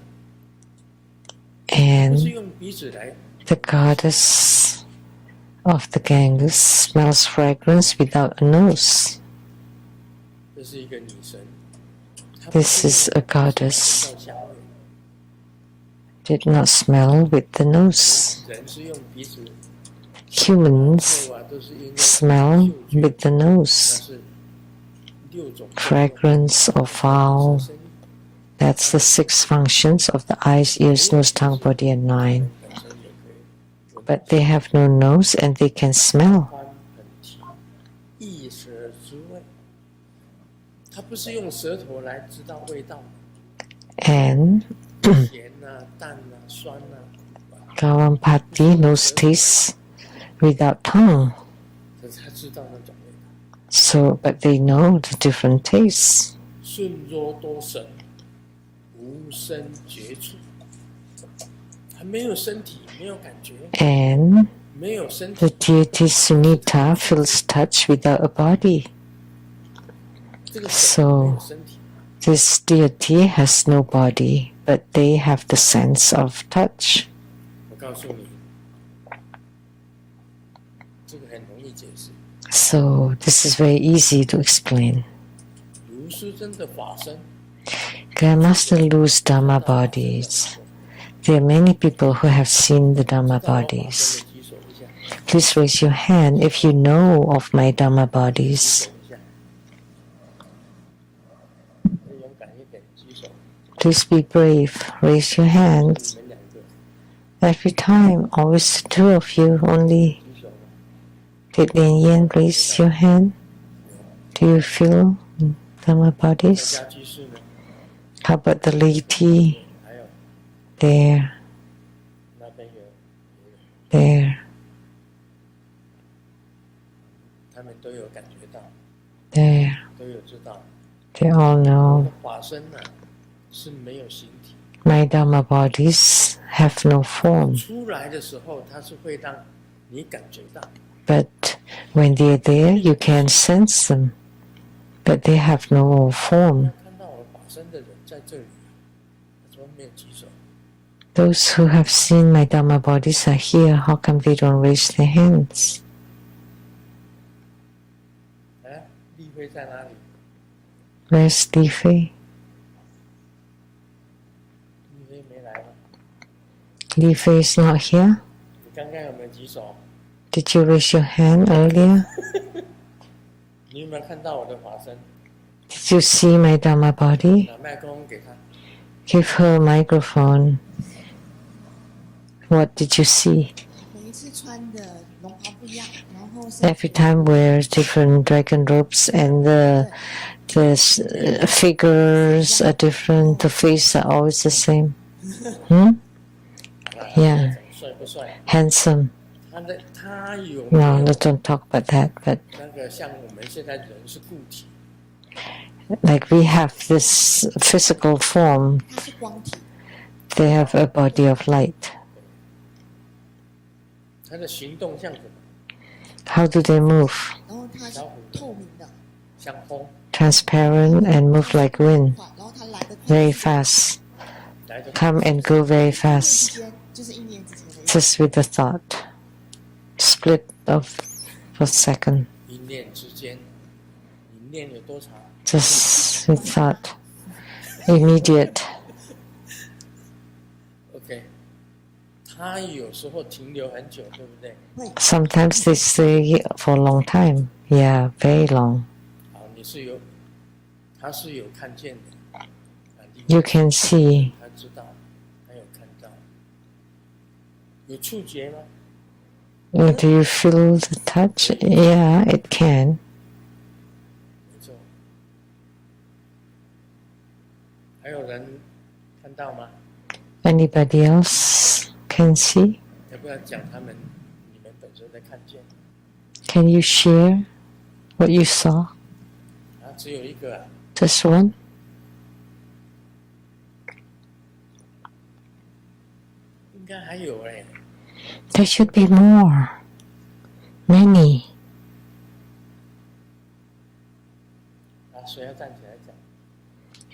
不是 And 用鼻子来， the goddess of the Ganges smells fragrance without a nose. 这是一个女神。 This is a goddess. 到香味， Did not smell with the nose. 人是用鼻子， Humans 啊都是因为 smell with the 那 nose. 是6种 Fragrance or foul. 声音 That's the 6 functions of the eyes, ears, nose, tongue, body, and mind. 本身也可以。 But they have no nose and they can smell. 欢很提，异舌之味。它不是用舌头来知道味道 And 的，甜啊、淡啊、酸啊、苦啊， Gavampati knows taste without tongue. 可是他知道那种味道。 So, but they know the different tastes. 顺若多神，无身觉处，还没有身体，没有感觉， And 没有身 the 体。 deity Sunita feels touch without a body. 这个神没有身体， This deity has no body, but they have the sense of touch. 我告诉你，这个很容易解释。 So this is very easy to explain. 卢师真的法身， Grandmaster Lu's Dhamma bodies. There are many people who have seen the Dhamma 在我法身 bodies. 的举手一下， Please raise your hand if you know of my Dhamma 举 bodies. 手一下，勇敢一点，举手。 Please be brave. Raise your 你 hands. 们两个 Every time, always the 2 of you only. 举手吗？ Did Lin Yan raise your hand? Do you feel Dhamma 在 bodies? 家居士呢？ How about the laity? 还有 There, 那边有， there. 他们都有感觉到。There, 都有知道。 they all 我 know 的法身呢、是没有形体， my Dhamma bodies have no form, 出来的时候它是会让你感觉到， but when they're there, you can sense them, but they have no 要 form. 看到我法身的人在这里，他说没有举手， Those who have seen my Dhamma bodies are here. How come they don't raise their hands? 哎，立辉在哪里？ Where's Li Fei? 立辉没来吗？ Li Fei is not here. 你刚刚有没有举手？ Did you raise your hand earlier? 你有没有看到我的法身？ Did you see my Dhamma body? 拿麦克风给他， Give her a microphone. What did you see? 每一次穿的龙袍不一样，然后 Every time wears different dragon robes and the figures are different. The face are always the same. Yeah. 帅不帅？ Handsome. 他有没 No, 有 let's don't talk about that. But 那个像我们现在人是固体， like we have this physical form, 它是光体， they have a body of light. 他的行动像什么？ How do they move? 然后它是透明的， 像风， Transparent and move like wind, 快，然后它来的 very fast. 来的 Come and go very 之 fast. 间就是一念之间的意思。 Just with a thought. Split of a second. 一念之间，你念有多长？ Just with thought. Immediate. OK， 他有时候停留很久，对不对？ Sometimes they stay for a long time. Yeah, very long. 好，他是有看见的，啊 You can see. 他知道，他有看到，有触觉吗？ Do you feel the touch? Yeah, it can. 没错。还有人看到吗？ Anybody else can see? 要不要讲你们本身的看见？ Can you share what you saw? 啊，只有一个啊， Just one? 应该还有哎。 There should be more. Many. 啊，谁要站起来讲？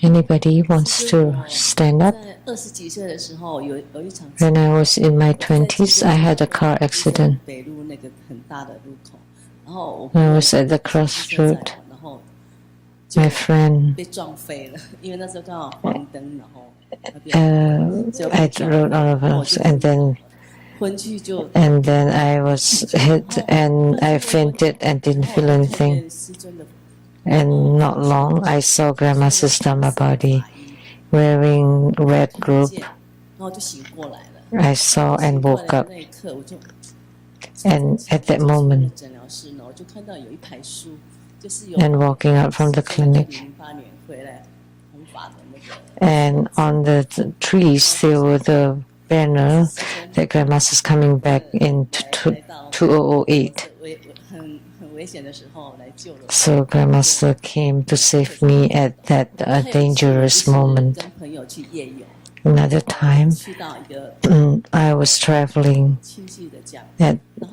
Anybody wants to stand up? 在20几岁的时候，有一场 When I was in my 20s, I had a car accident. 北路那个很大的路口，然后 I was at the crossroad. 然后 My friend, 被撞飞了，因为那时候刚好黄灯，然后那边 I rode all of us, and then 昏去就 I was hit, and I fainted and didn't feel anything. 师尊的 And not long, I saw Grandma's Dhamma body wearing red robe. 然后就醒过来了。 I saw and 过 woke 来 up. 的那一刻，我就 And at that moment, 诊疗室呢，我就看到有一排书，就是有 and walking out from the clinic, 08年回来弘法的那个。 and on the trees there were the banner that Grandma's is coming back in 2008. 很危险的时候来救了我。 So Grandmaster came to save me at that dangerous moment. 跟朋友去夜游， Another time, 去到一个 I was traveling 亲戚的家，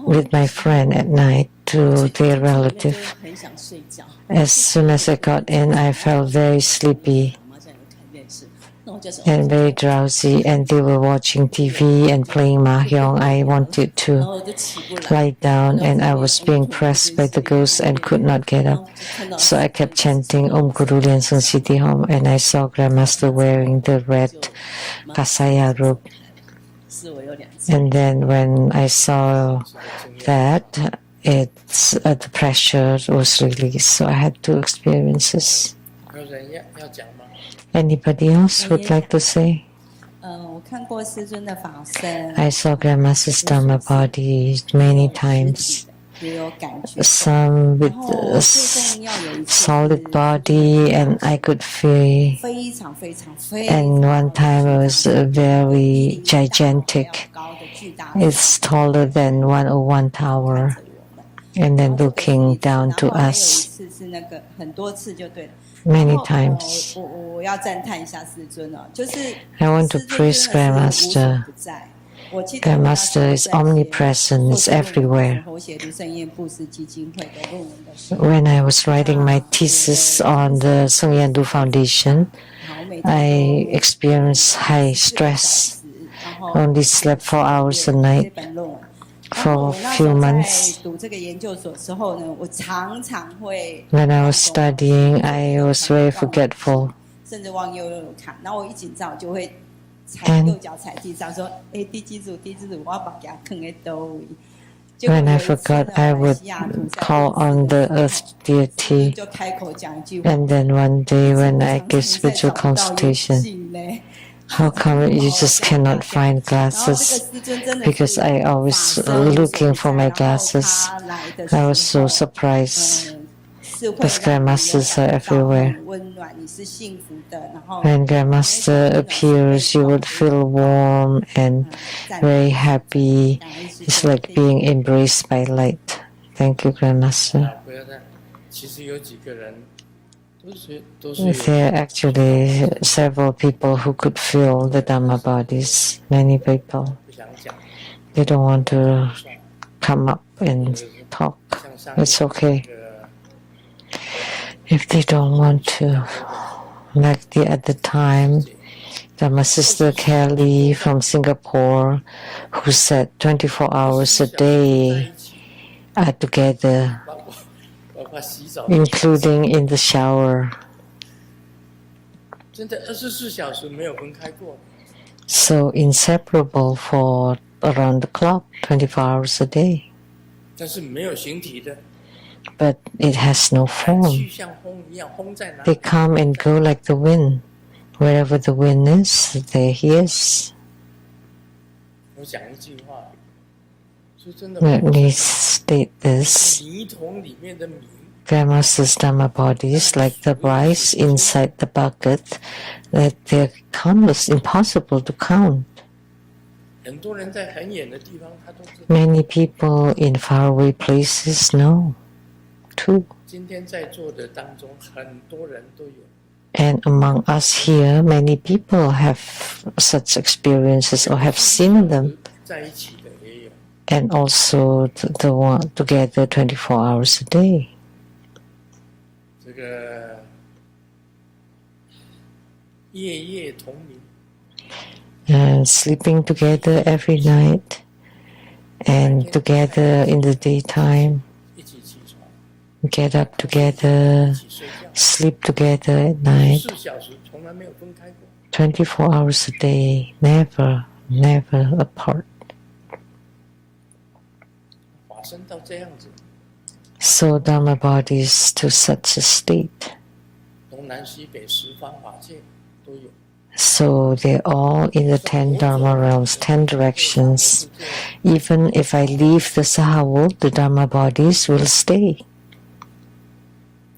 with my friend at night to their relative. 很想睡觉。 As soon as I got in, I felt very sleepy 妈妈在那看电视，那我就说， and very drowsy, and they were watching TV and playing mahjong. I wanted 然 to 后我就起不来， lie down, and I was being pressed by the ghost and could not get 然 up. 后就看到 So I kept chanting Om Guru Lian Sung Siddhi Hom, and I saw Grandmaster wearing the red kasaya robe. 是我有2次， And then when I saw that, the pressure was released. So I had 2 experiences. 有人要讲吗？ Anybody else would like to say? 我看过师尊的法身， I saw Grandmaster's Dhamma body many times. 也有感觉。 Some with 然后 a 最重要有一次 solid body, and I could feel. 非常非常非 And 常 one time it was very gigantic. 高的巨大的 It's taller than 101 tower. And then looking down to us. 然后还有一次就是那个很多次就对了。 many times. 我要赞叹一下师尊哦，就是 I want to 师尊 praise 真的是无所 Grandmaster. 不在。我记得我那时 Grandmaster 候 is 在写 omnipresent, 硕 is 士论文的时 everywhere. 候，写卢圣燕布施基金会的论文的时候， When I was writing my thesis on the Sung Yandu Foundation, 好，我每 I 天都 experienced high 14个小 stress, 时，然后 only slept 4 hours a 这 night 本论文。然 for 后 a 我那时 few 候在 months. 读这个研究所的时候呢，我常常会 When I was 忘东忘西 studying, I was very 忘东 forgetful. 甚至忘右看。然后我一紧张，我就会踩 And 右脚踩地上，说：“哎，地基主，我要把它啃在兜里。” when I forgot, I would call on the earth deity. 就开口讲一句话。 And then one day when I give spiritual consultation, how come you just cannot find glasses? Because I always looking for my glasses. I was so surprised. Because Grandmasters are everywhere. When Grandmaster appears, you would feel warm and very happy. It's like being embraced by light. Thank you, Grandmaster. 不要再，其实有几个人都是 There are actually several people who could feel the Dhamma bodies. Many people. 不想讲， They don't want to come up and talk. 像上 It's okay. 那个 If they don't want to, like the other time, my sister Kelly from Singapore, who said 24 hours a day are together, 包括洗澡， including in the shower. 真的24小时没有分开过。 So inseparable for around the clock, 24 hours a day. 但是没有形体的， But it has no 去 form. 像风一样，风在哪 They 里？ come and go like the wind. Wherever the wind is, there he is. 我讲一句话，说真的， Let me state this. 米桶里面的米， Grandmaster's Dhamma bodies, like the rice inside the bucket, that they're countless, impossible to count. 很多人在很远的地方，他都知道。 Many people in faraway places know, too. 今天在座的当中，很多人都有。 And among us here, many people have such experiences or have seen them, 在一起的也有。 and also the one together 24 hours a day. 这个夜夜同眠， And sleeping together every night, and together in the daytime, 一起起床， get up together, 一起睡觉。 sleep together at night, 4小时从来没有分开过。 24 hours a day, never, never apart. 法身到这样子， So Dhamma bodies to such a state. 东南西北十方法界都有。 So they're all in the 10 Dharma realms, 10 directions. Even if I leave the Sahavul, the Dharma bodies will stay.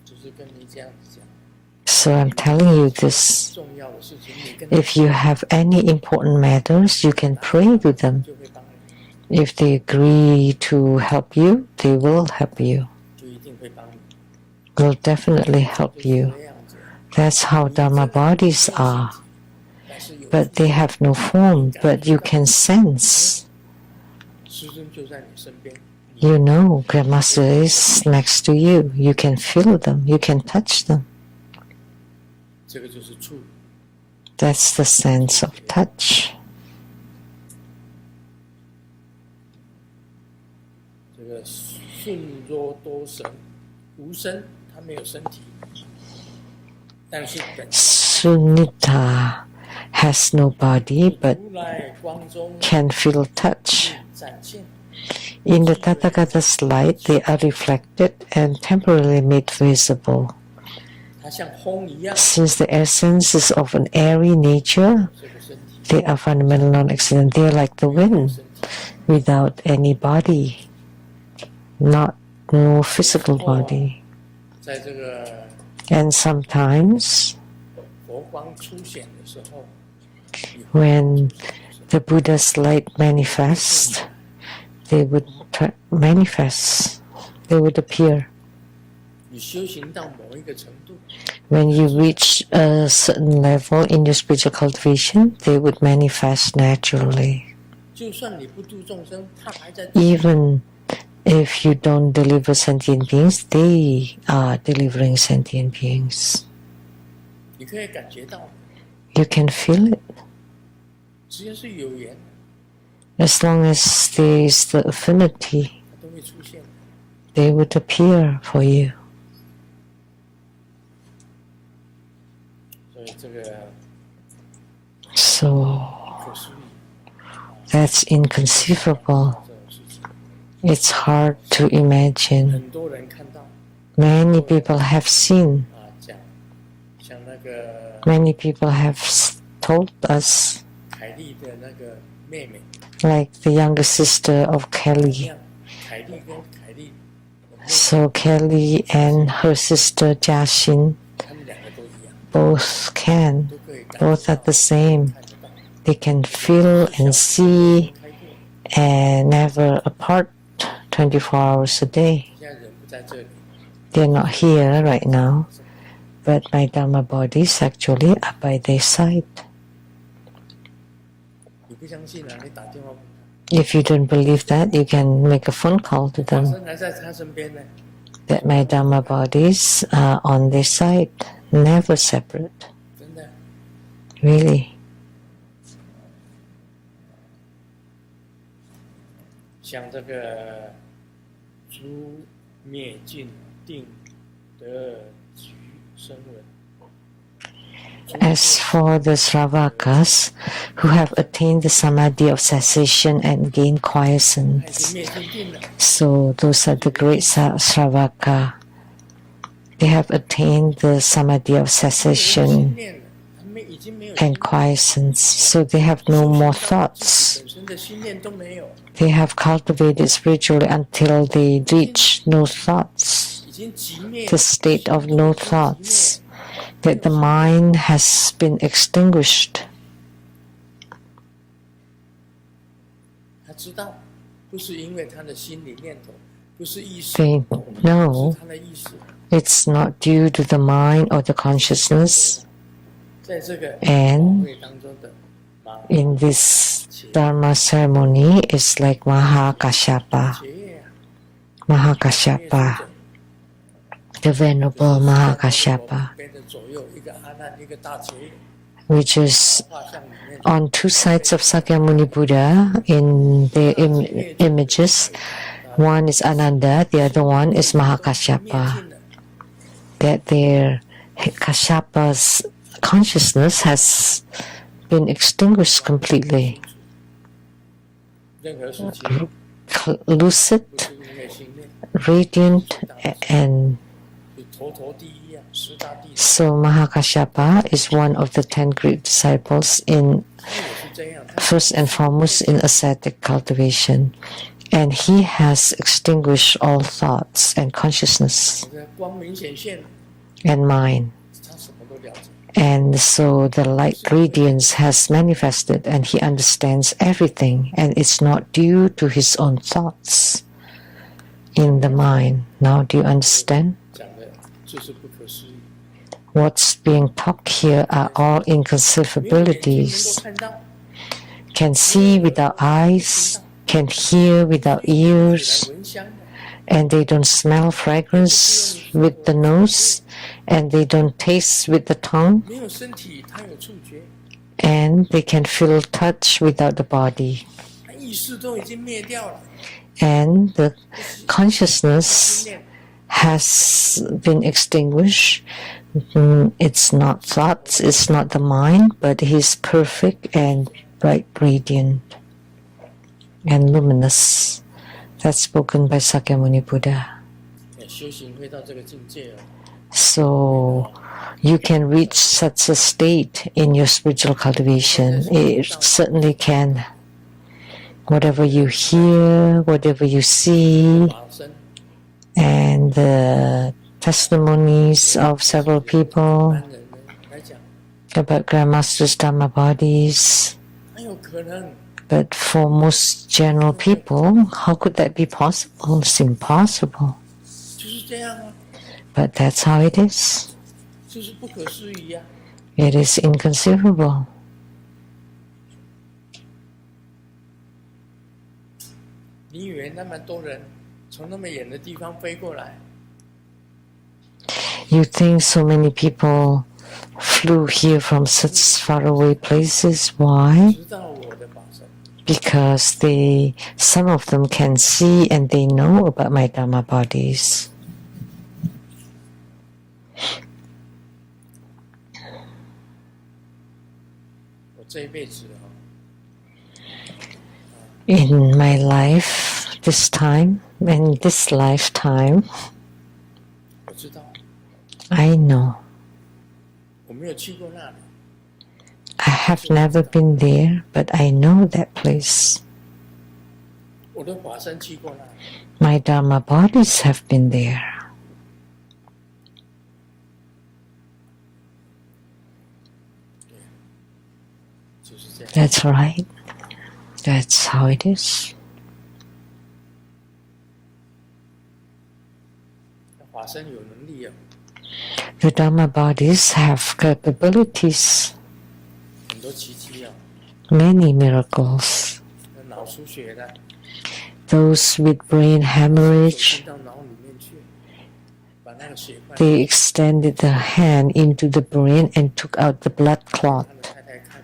就是跟你这样子讲， So I'm telling you this. 重要的事情你跟 If you have any important matters, you can pray to them. 就会帮你， If they agree to help you, they will help you. 就一定会帮你。 Will definitely help 就是 you. 这样子， That's how Dharma bodies are. 但是有 But they have no form, but you can sense. 师尊就在你身边， You know Grandmaster is next to you. You can feel them. You can touch them. 这个就是触。 That's the sense of touch. 这个顺若多神，无身，它没有身体，但是本 Sunita has no body, but 如来光中 can feel touch. 展现。 In the Tathagata's light, they are reflected and temporarily made visible. 它像风一样， Since the essence is of an airy nature, 这个身体 they are fundamental non-existent. They are like the wind, 身体 without any body, no physical body. 在这个 And sometimes, 佛光出显的时候， when the Buddha's light manifests, they would manifest. They would appear. 你修行到某一个程度， When you reach a certain level in your spiritual cultivation, they would manifest naturally. 就算你不度众生，他还在。 Even if you don't deliver sentient beings, they are delivering sentient beings. 你可以感觉到， You can feel it. 只要是有缘， As long as there is the affinity, 它都会出现。 they would appear for you. 所以这个 So 不可思议， that's inconceivable. 这种事情， It's hard to imagine. 很多人看到 Many people have seen. 讲像那个 Many people have told us, 凯莉的那个妹妹， like the younger sister of 一 Kelly. 样，凯莉跟凯莉的妹妹， So Kelly and her sister Jashin 他们两个都一样， both can, 都可以感 both 觉 are 到 the same. 看得到。 They can feel and see 开过， and never apart 24 hours a day. 现在人不在这里， They're not here right now, but my Dhamma bodies actually are by their side. 你不相信啊？你打电话问他， If you don't believe that, you can make a phone call to 法 them 身还在他身边呢。 that my Dhamma bodies are on their side, never separate. 真的， Really. 像这个诸灭尽定得局声闻。 As for the Sravakas who have attained the samadhi of cessation and gained 他已经 quiescence, 灭尽定了， so those are the great Sravaka. They have attained the samadhi of 没有心 cessation 念了，他们已经没有 and quiescence, so they have no more thoughts. 本身的心念都没有， They have cultivated spiritually until they reach no thoughts, 已经寂灭 the state of no thoughts, that the mind has been extinguished. 他知道，不是因为他的心理念头，不是意识， They 是 know 他的意识， it's not due to the mind or the consciousness. 在这个 And 会当中的马 in this Dharma ceremony, it's like Mahakashyapa. 结业啊， Mahakashyapa, the Venerable Mahakashyapa, 边的左右一个阿难，一个大结业， which is 画像里面 on two sides of Sakyamuni Buddha in the images. One is Ananda, the other one is 灭 Mahakashyapa. 尽了， That their Kashyapa's consciousness has been extinguished completely. 任何事情 Lucid, 不是因为心念， radiant, and 就头头第一啊，十大弟子， so Mahakashyapa is one of the 10 great disciples in 他也是这样，他 first and foremost in ascetic cultivation. And he has extinguished all thoughts and consciousness 这个光明显现， and mind. 他什么都了解。 And so the light radiance has manifested and he understands everything, and it's not due to his own thoughts in the mind. Now do you understand? 讲的就是不可思议， What's being talked here are all 没有眼睛能 inconceivabilities. 够看到， Can see without eyes, can hear without 来 ears, 闻香的， and they don't smell fragrance with the nose, and they don't taste with the tongue, 没有身体，他有触觉， and they can feel touch without the body. 他意识都已经灭掉了， And the 心 consciousness 念 has been extinguished. It's not thoughts, it's not the mind, but he's perfect and bright, radiant, and luminous. That's spoken by Sakyamuni Buddha. 修行会到这个境界哦， So you can reach such a state in your spiritual cultivation. It certainly can. Whatever you hear, whatever you see, 法身 and the testimonies of several people 般人呢来讲， about Grandmaster's Dhamma bodies. 很有可能 But for most general people, how could that be possible? It's impossible. 就是这样啊。But that's how it is. 就是不可思议呀、 It is inconceivable. 你以为那么多人从那么远的地方飞过来， You think so many people flew here from such faraway places. Why? 知道我的法身， Because some of them can see and they know about my Dharma bodies. 我这一辈子啊， In my life, this time, in this lifetime, 我知道 I know. 我没有去过那里， I have never been there, but I know that place. 我的法身去过那里， My Dharma bodies have been there. 就是这样。 That's right. That's how it is. 法身有能力啊， The Dharma bodies have capabilities, 很多奇迹啊， many miracles. 那脑出血的， Those with brain 进 hemorrhage, 到脑里面去，把那个血块 they extended the hand into the brain and took out the blood 他 clot 的太太看，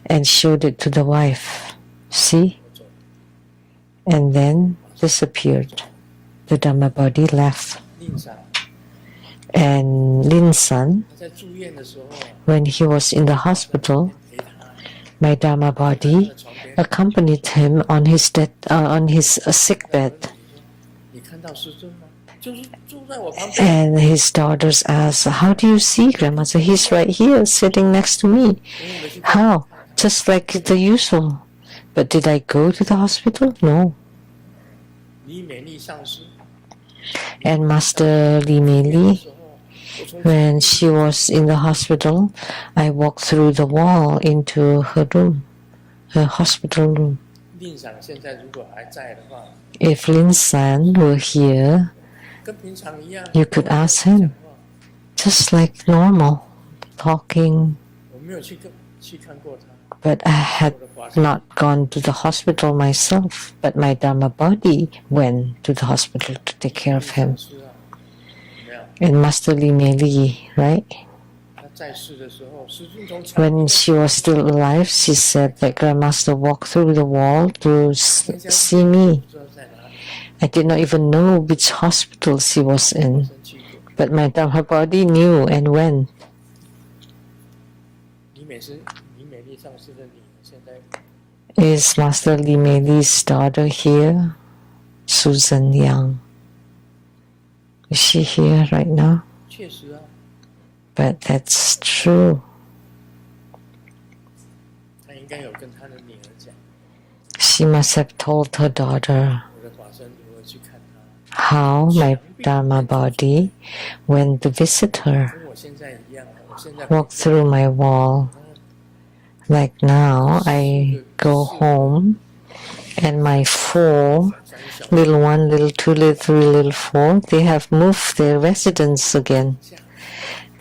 and showed it to the wife. See? 我走， And then disappeared. The Dhamma body left. 令上 And Lin San, 他在住院的时候啊， when he was in the hospital, 陪他， my Dharma 他 body 的床边， accompanied him on his sick bed. 你看到师尊吗？就是住在我旁边， And his daughters asked, "How do you see Grandmother? He's right here, sitting next to me." 因为我去看 How? Just like the usual. But did I go to the hospital? No. 李美丽上师 And Master Li Mei 的 Li, 时候，我从 when she was in the hospital, I walked through the wall into her room, her hospital room. 令赏现在如果还在的话， If Lin San were here, 跟平常一样， You could ask him. 讲话 just like normal, talking, 我没有去看过他， but I had 我的法身 not gone to the hospital myself, but my Dharma body went to the hospital to take care of him. 是啊，没有， And Master Li Mei Li, right? 他在世的时候，师尊从墙 When she was still alive, she said that Grandmaster walked through the wall to see me. 不知道在哪里， I did not even know which hospital she was in, 生气过。 but my Dharma body knew and went. 李美丽上师的女儿现在 Is Master Li Mei Li's daughter here? Susan Yang. Is she here right now? 确实啊， But that's true. 她应该有跟她的女儿讲， She must have told her daughter 我的法身如何去看她， how my Dharma body went to visit her, 跟我现在一样啊。我现在 walked through my wall. Like now, I go home and my four, 三小 little one, little two, little three, little four, they have moved their residence again. 下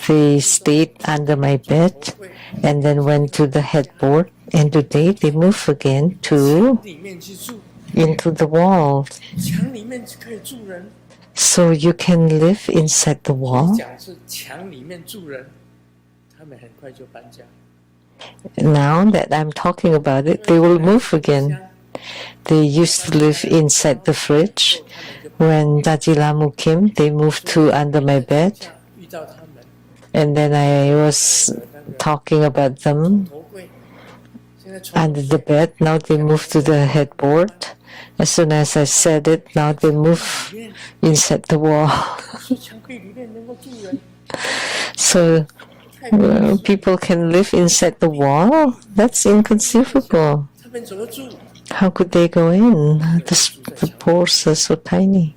They stayed under my bed 会 and then went to the headboard, and today they move again to 里面去住， into the wall. 墙里面可以住人。 So you can live inside the 你 wall. 讲是墙里面住人，他们很快就搬家。 Now that I'm talking about it, they will move again. They used to live inside the fridge. When Daji Lamu came, they moved to under my bed. 遇到他们， And then I was talking about them 头柜，现在床 under the bed. Now they move to the headboard. As soon as I said it, now they move 里面 inside the wall. 是墙壁里面能够住人， So 太不可思议 people can live inside the wall? That's inconceivable. 他们怎么住？ How could they go in? The pores are so tiny.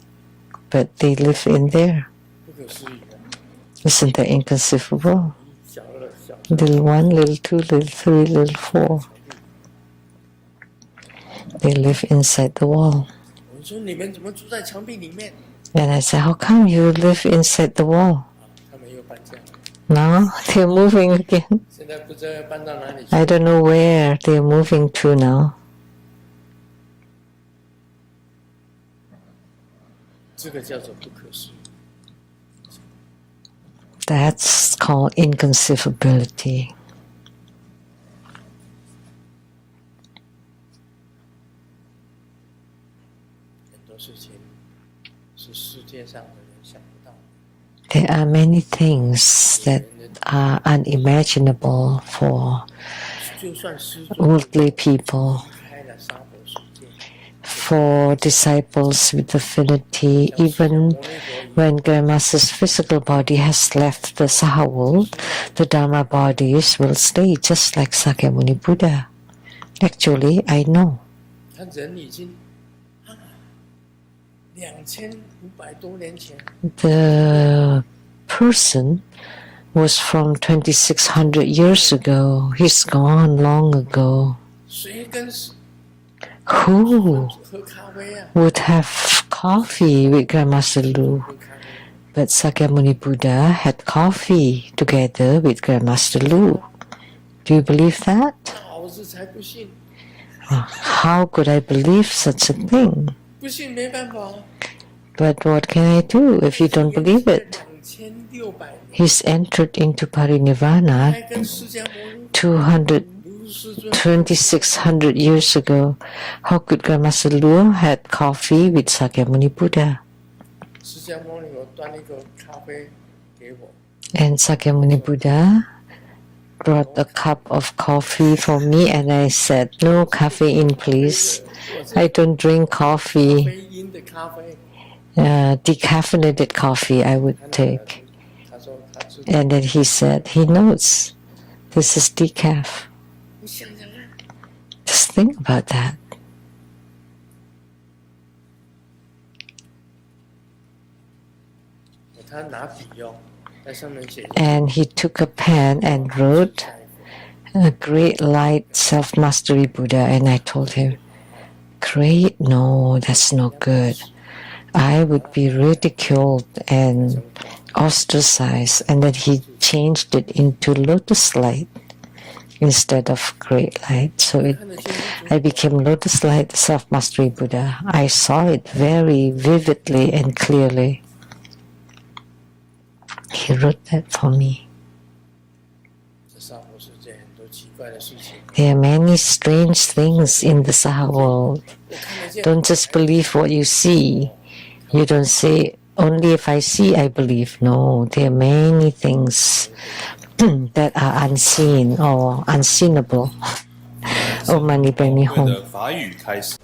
But they live in there. 不可思议的， Isn't that inconceivable? 小了小， Little one, little two, little three, little four. They live inside the wall. 我说你们怎么住在墙壁里面？ And I said, how come you live inside the wall? 他们又搬家了， Now they're moving again. 现在不知道要搬到哪里去。 I don't know where they're moving to now. 这个叫做不可思议。 That's called inconceivability. 很多事情是世界上的人想不到的。 There are many things that are unimaginable for 就算师尊 worldly people, 开了娑婆世界， for disciples with affinity, even when Grandmaster's physical body has left the Saha world, the Dharma bodies will stay just like Sakyamuni Buddha. Actually, I know. 他人已经2500多年前， The person was from 2600 years ago. He's gone long ago. 谁跟 Who 喝咖啡啊？ would have coffee with Grandmaster Lu? 喝咖啡， But Sakyamuni Buddha had coffee together with Grandmaster Lu. Do you believe that? 老子才不信， How could I believe such a thing? 不信没办法。 But what can I do if you don't believe it? 2600年， He's entered into Parinirvana 还跟释迦牟尼卢师尊 2600 years ago. How could Grandmaster Lu had coffee with Sakyamuni Buddha? 释迦牟尼我端一个咖啡给我， And Sakyamuni Buddha brought a cup of coffee for me, and I said, no caffeine, please. I don't drink coffee. 非因的咖啡。 Decaffeinated coffee I would take. 他说他知道， And then he said, he knows this is decaf. 你想想看， Just think about that. 他拿笔哦，在上面写 And he took a pen and wrote a great light self-mastery Buddha. And I told him, great, no, that's not good. I would be ridiculed and ostracized. And then he changed it into lotus light instead of great light. So I became lotus light self-mastery Buddha. I saw it very vividly and clearly. He wrote that for me. 这娑婆世界很多奇怪的事情， There are many strange things in the Saha world. 我看得见。 Don't just believe what you see. You don't say, only if I see, I believe. No, there are many things that are unseen or unseenable. Om Mani Padme Hum. 的法语开始。